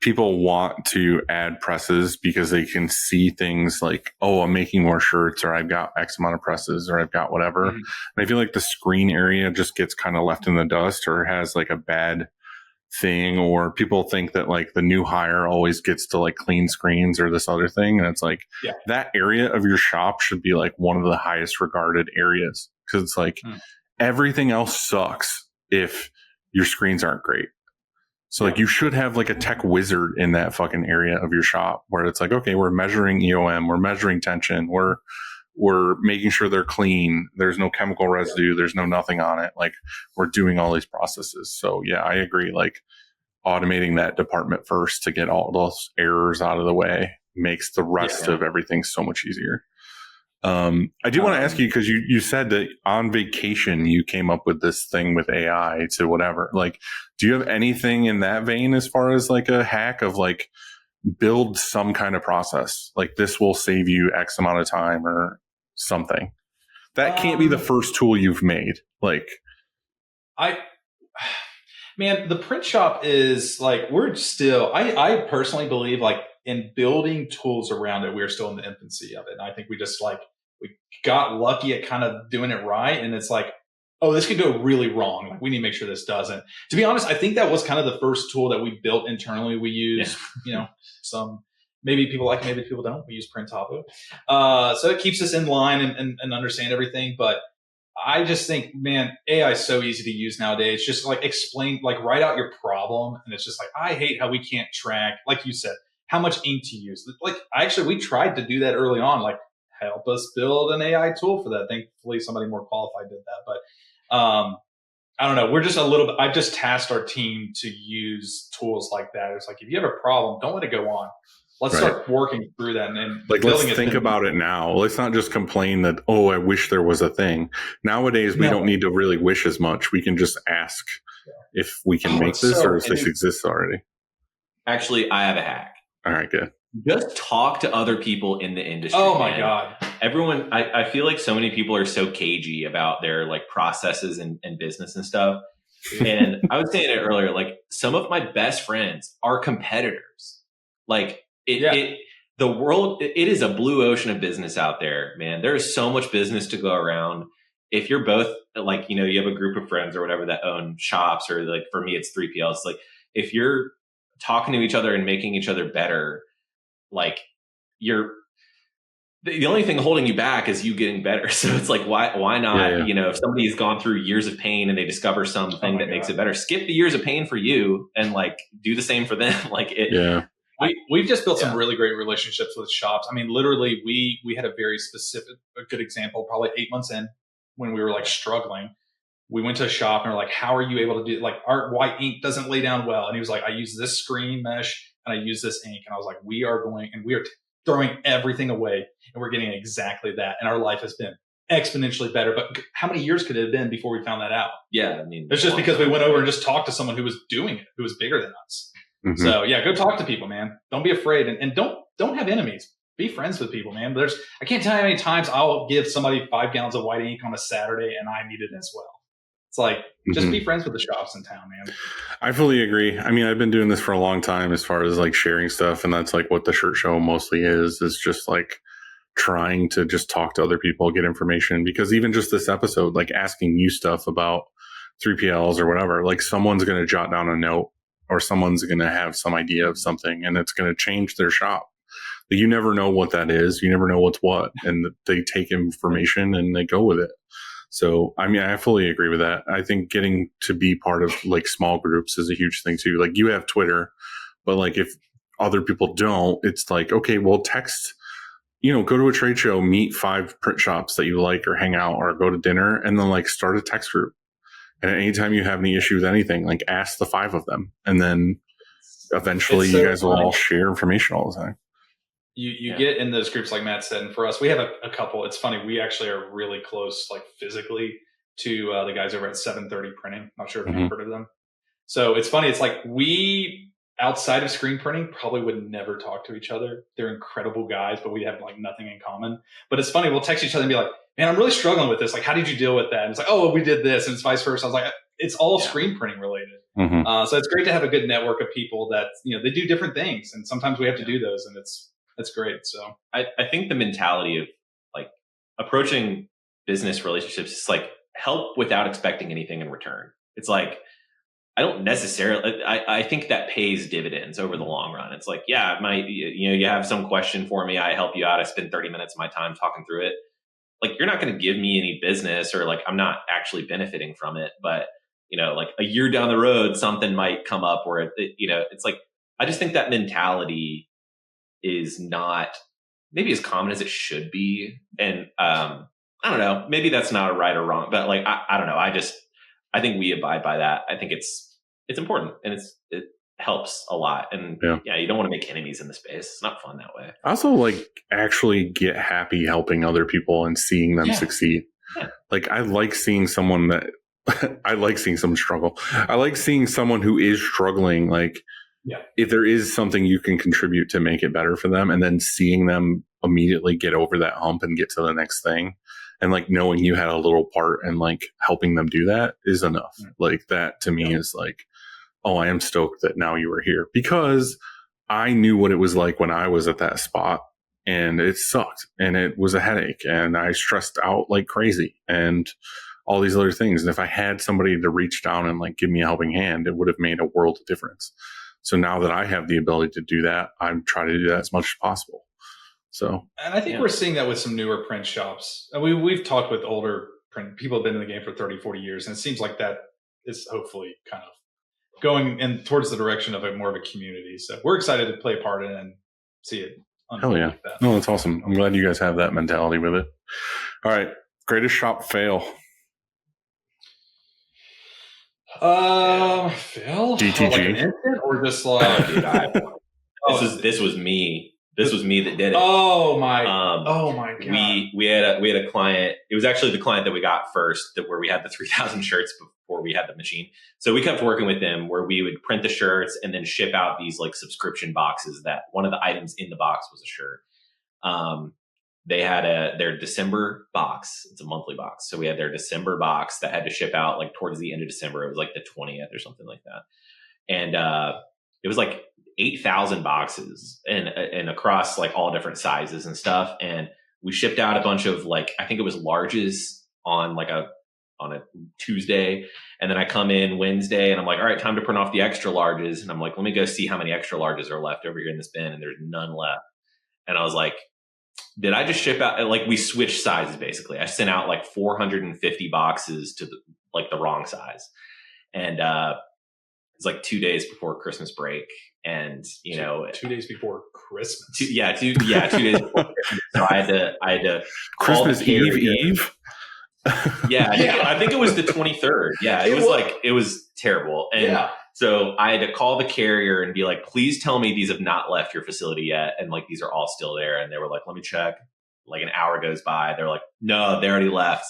people want to add presses because they can see things like, oh, I'm making more shirts, or I've got X amount of presses, or I've got whatever. And I feel like the screen area just gets kind of left in the dust, or has like a bad thing, or people think that like the new hire always gets to like clean screens or this other thing. And it's like, that area of your shop should be like one of the highest regarded areas, because it's like everything else sucks if your screens aren't great. So like you should have like a tech wizard in that fucking area of your shop where it's like, okay, we're measuring EOM, we're measuring tension, we're making sure they're clean, there's no chemical residue, there's no nothing on it. Like we're doing all these processes. So yeah, I agree. Like automating that department first to get all those errors out of the way makes the rest of everything so much easier. I do want to ask you, because you said that on vacation you came up with this thing with AI to whatever. Like, do you have anything in that vein as far as like a hack of like build some kind of process? Like this will save you X amount of time or something. That can't be the first tool you've made. Like, man, the print shop is like, we're still, I personally believe like in building tools around it, we're still in the infancy of it. And I think we just like, we got lucky at kind of doing it right. And it's like, oh, this could go really wrong. Like we need to make sure this doesn't. To be honest, I think that was kind of the first tool that we built internally. We use, some, maybe people like it, maybe people don't. We use Printopo. So it keeps us in line and understand everything. But I just think, man, AI is so easy to use nowadays. Just like explain, like write out your problem. And it's just like, I hate how we can't track, like you said, how much ink to use. Like we tried to do that early on, like help us build an AI tool for that. Thankfully, somebody more qualified did that. But I don't know. We're just a little bit, I've just tasked our team to use tools like that. It's like, if you have a problem, don't let it go on. Let's start working through that and like, let's think about it now. Let's not just complain that, oh, I wish there was a thing. Nowadays, we don't need to really wish as much. We can just ask if we can make this or if this exists already. Actually, I have a hack. All right, good. Just talk to other people in the industry. Oh my God. Everyone, I feel like so many people are so cagey about their like processes and business and stuff. And I was saying it earlier, like some of my best friends are competitors. Like the world, it is a blue ocean of business out there, man. There is so much business to go around. If you're both like, you have a group of friends or whatever that own shops, or like for me, it's 3PLs. Like if you're talking to each other and making each other better, like the only thing holding you back is you getting better. So it's like, why not, if somebody's gone through years of pain and they discover something that makes it better, skip the years of pain for you and like do the same for them. Like we've just built some really great relationships with shops. I mean, literally we had a very a good example, probably 8 months in when we were like struggling. We went to a shop and we're like, how are you able to do, like our white ink doesn't lay down well. And he was like, I use this screen mesh and I use this ink. And I was like, we are throwing everything away and we're getting exactly that. And our life has been exponentially better. But how many years could it have been before we found that out? Yeah. I mean, it's just because we went over and just talked to someone who was doing it, who was bigger than us. Mm-hmm. So yeah, go talk to people, man. Don't be afraid. And don't have enemies. Be friends with people, man. I can't tell you how many times I'll give somebody 5 gallons of white ink on a Saturday and I need it as well. It's like, just be friends with the shops in town, man. I fully agree. I mean, I've been doing this for a long time as far as like sharing stuff. And that's like what the shirt show mostly is just like trying to just talk to other people, get information. Because even just this episode, like asking you stuff about 3PLs or whatever, like someone's going to jot down a note or someone's going to have some idea of something and it's going to change their shop. You never know what that is. You never know what's what. And they take information and they go with it. So, I mean, I fully agree with that. I think getting to be part of like small groups is a huge thing too. Like you have Twitter, but like if other people don't, it's like, okay, well, text, go to a trade show, meet 5 print shops that you like or hang out or go to dinner and then like start a text group. And anytime you have any issue with anything, like ask the 5 of them. And then eventually you guys will all share information all the time. You get in those groups like Matt said, and for us, we have a couple. It's funny, we actually are really close, like physically, to the guys over at 730 Printing. Not sure if you've heard of them. So it's funny. It's like we, outside of screen printing, probably would never talk to each other. They're incredible guys, but we have like nothing in common. But it's funny, we'll text each other and be like, man, I'm really struggling with this. Like, how did you deal with that? And it's like, oh, we did this, and it's vice versa. I was like, it's all screen printing related. Mm-hmm. So it's great to have a good network of people that, they do different things. And sometimes we have to do those, and that's great. So I think the mentality of like approaching business relationships is like help without expecting anything in return. It's like, I don't necessarily, I think that pays dividends over the long run. It's like, yeah, it might, you have some question for me. I help you out. I spend 30 minutes of my time talking through it. Like, you're not going to give me any business, or like, I'm not actually benefiting from it. But, like a year down the road, something might come up where, it's like, I just think that mentality is not maybe as common as it should be. And, I don't know, maybe that's not a right or wrong, but like, I don't know. I think we abide by that. I think it's important, and it helps a lot. And you don't want to make enemies in the space. It's not fun that way. I also like actually get happy helping other people and seeing them succeed. Yeah. Like, I like seeing someone that I like seeing someone struggle. I like seeing someone who is struggling. Like, if there is something you can contribute to make it better for them, and then seeing them immediately get over that hump and get to the next thing. And like knowing you had a little part and like helping them do that is enough. Like, that to me is like, oh, I am stoked that now you are here, because I knew what it was like when I was at that spot, and it sucked, and it was a headache, and I stressed out like crazy and all these other things. And if I had somebody to reach down and like give me a helping hand, it would have made a world of difference. So now that I have the ability to do that, I'm trying to do that as much as possible. So, and I think we're seeing that with some newer print shops. And we've talked with older print people, have been in the game for 30, 40 years. And it seems like that is hopefully kind of going in towards the direction of more of a community. So we're excited to play a part in it and see it. Hell yeah. No, that's awesome. I'm glad you guys have that mentality with it. All right. Greatest shop fail. Fail? DTG. Like an instant, or just like, dude, this was me. This was me that did it. Oh my god. We had a client. It was actually the client that we got first, where we had the 3,000 shirts before we had the machine. So we kept working with them, where we would print the shirts and then ship out these like subscription boxes that one of the items in the box was a shirt. They had their December box. It's a monthly box. So we had their December box that had to ship out like towards the end of December. It was like the 20th or something like that. And it was like 8,000 boxes and across like all different sizes and stuff. And we shipped out a bunch of like, I think it was larges on a Tuesday. And then I come in Wednesday and I'm like, all right, time to print off the extra larges. And I'm like, let me go see how many extra larges are left over here in this bin. And there's none left. And I was like, did I just ship out? Like, we switched sizes basically. I sent out like 450 boxes to the wrong size. And, it's like 2 days before Christmas break. And, 2 days before Christmas. 2 days before Christmas. So I had to call Christmas Eve. I think it was the 23rd. Yeah, it was terrible. And so I had to call the carrier and be like, please tell me these have not left your facility yet. And like, these are all still there. And they were like, let me check. Like an hour goes by. They're like, no, they already left.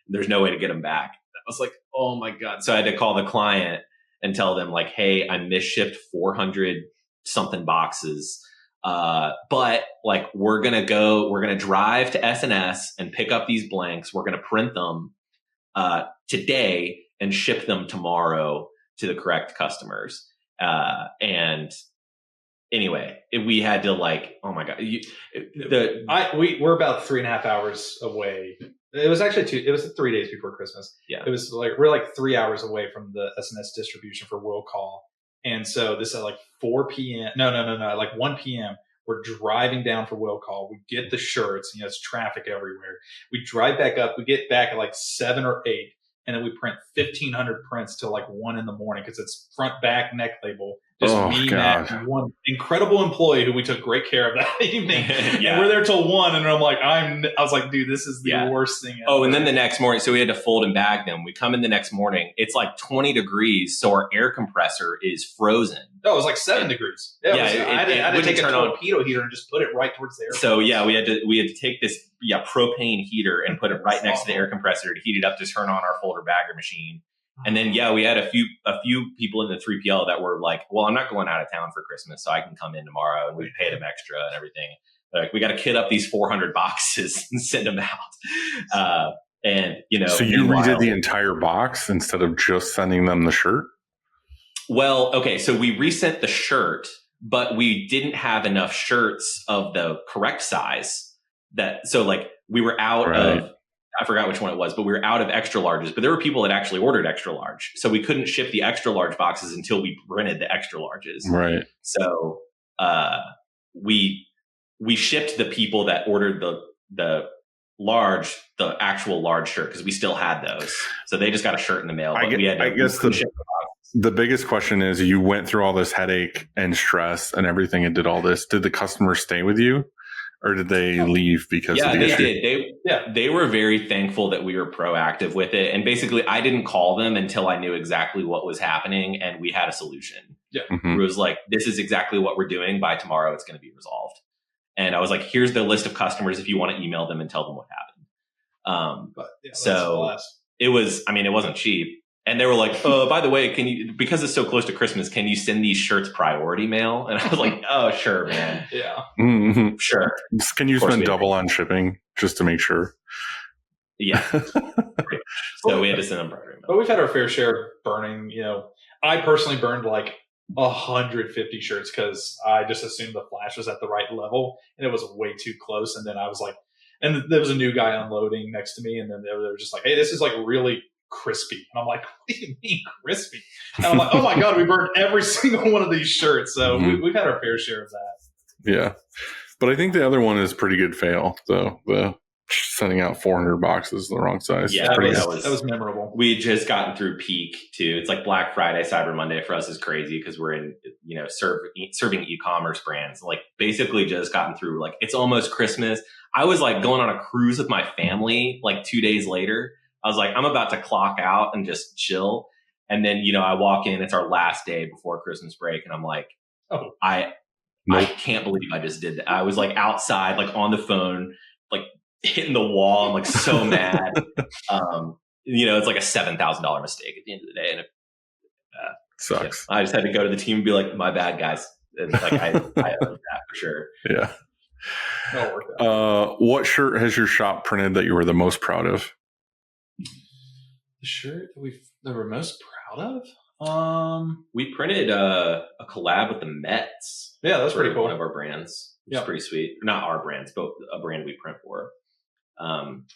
There's no way to get them back. I was like, oh my God. So I had to call the client and tell them like, hey, I misshipped 400 something boxes. But like, we're going to drive to S&S and pick up these blanks. We're going to print them, today and ship them tomorrow to the correct customers. And anyway, we had to like, oh my God, we're about 3.5 hours away. It was actually it was 3 days before Christmas. Yeah. It was like, we're like 3 hours away from the S&S distribution for will call. And so this at like 4 p.m. No, like 1 p.m. We're driving down for will call. We get the shirts, it's traffic everywhere. We drive back up. We get back at like 7 or 8. And then we print 1,500 prints till like 1 a.m. because it's front, back, neck label. Just me, Matt, and one incredible employee who we took great care of that evening. And we're there till 1. And I'm like, I was like, dude, this is the worst thing ever. Oh, and then the next morning, so we had to fold and bag them. We come in the next morning. It's like 20 degrees. So our air compressor is frozen. No, it was like 7 degrees. I had to take a torpedo heater and just put it right towards the air. So we had to take this propane heater and put it right next to the air compressor to heat it up to turn on our folder bagger machine. And then we had a few people in the 3PL that were like, well, I'm not going out of town for Christmas, so I can come in tomorrow, and we paid them extra and everything. Like, we got to kit up these 400 boxes and send them out. And, So you meanwhile- redid the entire box instead of just sending them the shirt? Well, okay, so we resent the shirt, but we didn't have enough shirts of the correct size. We were out of, I forgot which one it was, but we were out of extra larges. But there were people that actually ordered extra large, so we couldn't ship the extra large boxes until we printed the extra larges. Right. So we shipped the people that ordered the actual large shirt, because we still had those. So they just got a shirt in the mail. But I guess the biggest question is, you went through all this headache and stress and everything and did all this. Did the customer stay with you, or did they leave because of the issue? Did. They were very thankful that we were proactive with it. And basically, I didn't call them until I knew exactly what was happening and we had a solution. Yeah. Mm-hmm. It was like, this is exactly what we're doing. By tomorrow, it's going to be resolved. And I was like, here's the list of customers if you want to email them and tell them what happened. It wasn't cheap. And they were like, by the way, because it's so close to Christmas, can you send these shirts priority mail? And I was like, oh, sure, man. Yeah. Mm-hmm. Sure. Can you spend double on shipping just to make sure? Yeah. So we had to send them priority mail. But we've had our fair share of burning. I personally burned like 150 shirts because I just assumed the flash was at the right level and it was way too close. And then I was like, and there was a new guy unloading next to me, and then they were just like, hey, this is like really crispy. And I'm like, what do you mean crispy? And I'm like, oh my God, we burned every single one of these shirts. So we've had our fair share of that. Yeah. But I think the other one is pretty good fail, though. The sending out 400 boxes the wrong size. Yeah, that was memorable. We had just gotten through peak too. It's like Black Friday, Cyber Monday for us is crazy because we're in, serving e-commerce brands. Like basically just gotten through, like it's almost Christmas. I was like going on a cruise with my family like 2 days later. I was like, I'm about to clock out and just chill. And then, I walk in, it's our last day before Christmas break. And I'm like, I can't believe I just did that. I was like outside, like on the phone, like hitting the wall. I'm like so mad. It's like a $7,000 mistake at the end of the day. And it sucks. I just had to go to the team and be like, my bad, guys. And like, I own that for sure. Yeah. What shirt has your shop printed that you were the most proud of? The shirt that we're most proud of? We printed a collab with the Mets. Yeah, that's pretty cool. One of our brands. It's pretty sweet. Not our brands, but a brand we print for.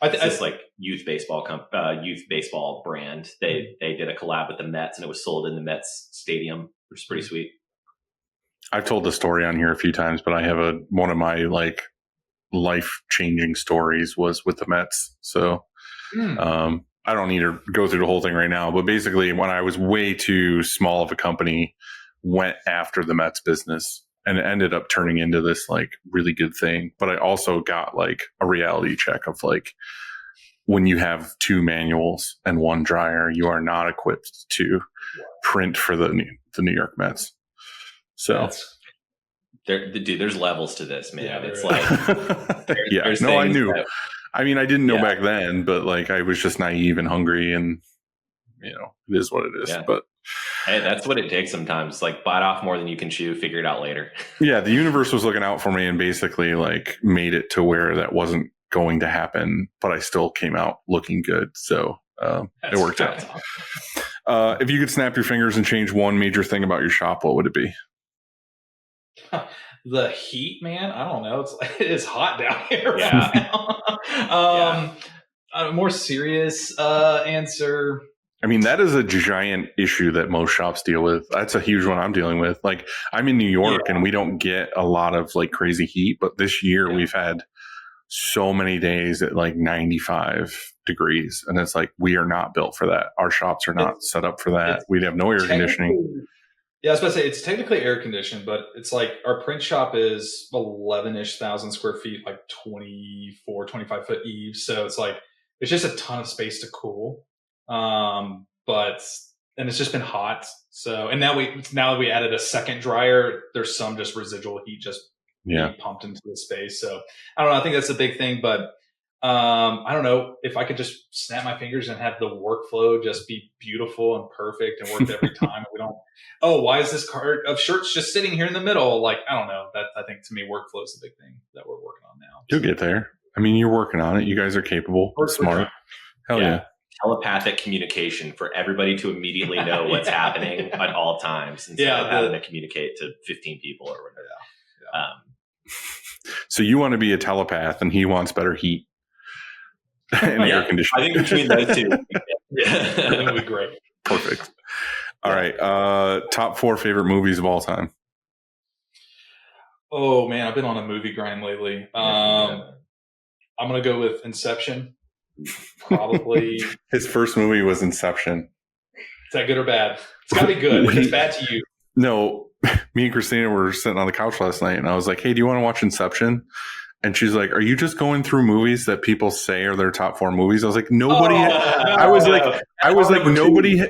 It's like youth baseball brand. They did a collab with the Mets, and it was sold in the Mets stadium, which is pretty sweet. I've told the story on here a few times, but I have one of my like life-changing stories was with the Mets. So I don't need to go through the whole thing right now, but basically when I was way too small of a company, went after the Mets business, and it ended up turning into this like really good thing. But I also got like a reality check of like, when you have 2 manuals and 1 dryer, you are not equipped to print for the New York Mets. So there's levels to this, man. Yeah, it's like, I knew. I mean, I didn't know back then, but like I was just naive and hungry, and it is what it is. Yeah. But hey, that's what it takes sometimes. Like bite off more than you can chew, figure it out later. Yeah, the universe was looking out for me and basically like made it to where that wasn't going to happen, but I still came out looking good. So it worked out. Awesome. If you could snap your fingers and change one major thing about your shop, what would it be? The heat, man. I don't know. It is hot down here Yeah. right now. A more serious answer. I mean, that is a giant issue that most shops deal with. That's a huge one I'm dealing with. Like, I'm in New York and we don't get a lot of like crazy heat, but this year we've had so many days at like 95 degrees. And it's like, we are not built for that. Our shops are not set up for that. We have no air conditioning. Yeah, I was about to say, it's technically air conditioned, but it's like our print shop is 11-ish thousand square feet, like 24, 25 foot eaves. So it's like, it's just a ton of space to cool. And it's just been hot. So, and now that we added a second dryer, there's some just residual heat just being pumped into the space. So I don't know. I think that's a big thing, but I don't know if I could just snap my fingers and have the workflow just be beautiful and perfect and work every time. We don't, why is this cart of shirts just sitting here in the middle? Like, I don't know. That I think to me, workflow is the big thing that we're working on now. You'll get there. I mean, you're working on it. You guys are capable, smart. Hell yeah. Telepathic communication for everybody to immediately know what's happening at all times instead of having to communicate to 15 people or whatever. So you want to be a telepath and he wants better heat and air conditioning. I think between those two, That would be great. Perfect. All right. Top 4 favorite movies of all time. Oh man, I've been on a movie grind lately. I'm gonna go with Inception. Probably. His first movie was Inception. Is that good or bad? It's gotta be good. If it's bad to you. No, me and Christina were sitting on the couch last night and I was like, hey, do you want to watch Inception? And she's like, are you just going through movies that people say are their top 4 movies? I was like, nobody.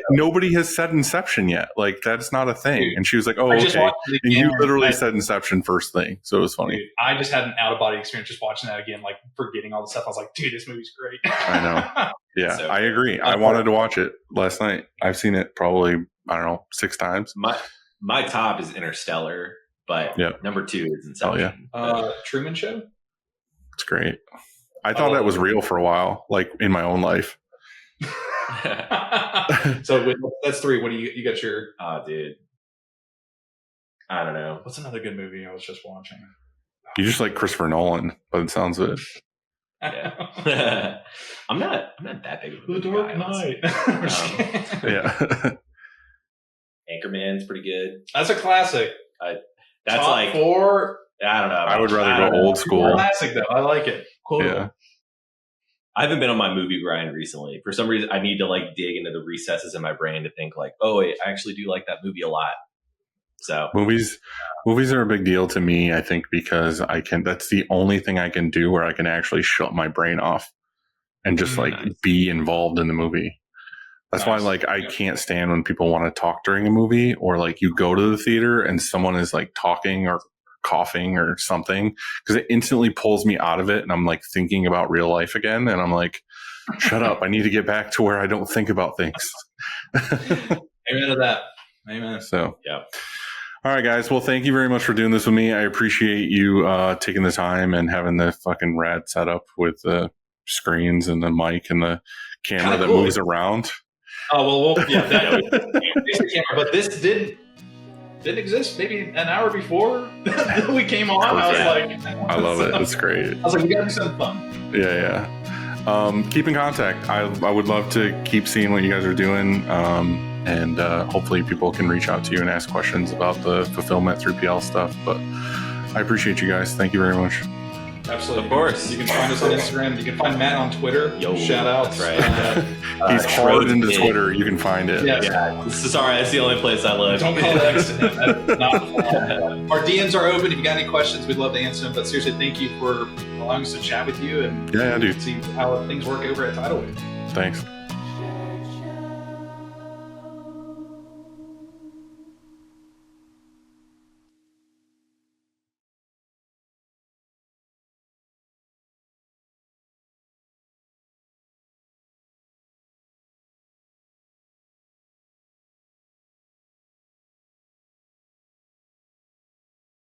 Nobody has said Inception yet. Like, that's not a thing. And she was like, oh, okay. And you literally said Inception first thing. So it was funny. Dude, I just had an out of body experience just watching that again, like forgetting all the stuff. I was like, dude, this movie's great. I know. Yeah, so I agree. I wanted to watch it last night. I've seen it probably, I don't know, 6 times. My top is Interstellar, but number 2 is Inception. Truman Show? It's great. I thought that was real for a while, like in my own life. So that's 3. What do you got your? Oh, dude. I don't know. What's another good movie I was just watching? You just like Christopher Nolan, but it sounds good. Yeah. I'm not that big of a movie The Dark guy, Knight. Yeah. Anchorman's pretty good. That's a classic. That's top like 4. I don't know. I would rather go old school. Classic though. I like it. Cool. Yeah. I haven't been on my movie grind recently. For some reason, I need to like dig into the recesses in my brain to think like, oh wait, I actually do like that movie a lot. So movies are a big deal to me, I think, because that's the only thing I can do where I can actually shut my brain off and just be involved in the movie. That's why like I can't stand when people want to talk during a movie, or like you go to the theater and someone is like talking or coughing or something, because it instantly pulls me out of it and I'm like thinking about real life again, and I'm like, shut up, I need to get back to where I don't think about things. Amen to that. Amen. So all right, guys. Well, thank you very much for doing this with me. I appreciate you taking the time and having the fucking rad setup with the screens and the mic and the camera that moves around. Oh well, that camera, but this didn't exist maybe an hour before we came on. I was like, I love it. It's great. I was like, we gotta do something fun. Yeah. Keep in contact. I would love to keep seeing what you guys are doing. And hopefully people can reach out to you and ask questions about the fulfillment 3PL stuff. But I appreciate you guys. Thank you very much. Absolutely. Of course. You can find us on Instagram. You can find Matt on Twitter. Yo, shout out. That's right. He's hard into Twitter. You can find it. Yeah. Sorry, that's the only place I live. Don't call X to him. That's not our DMs are open. If you got any questions, we'd love to answer them. But seriously, thank you for allowing us to chat with you and dude. see how things work over at Tidalwave. Thanks.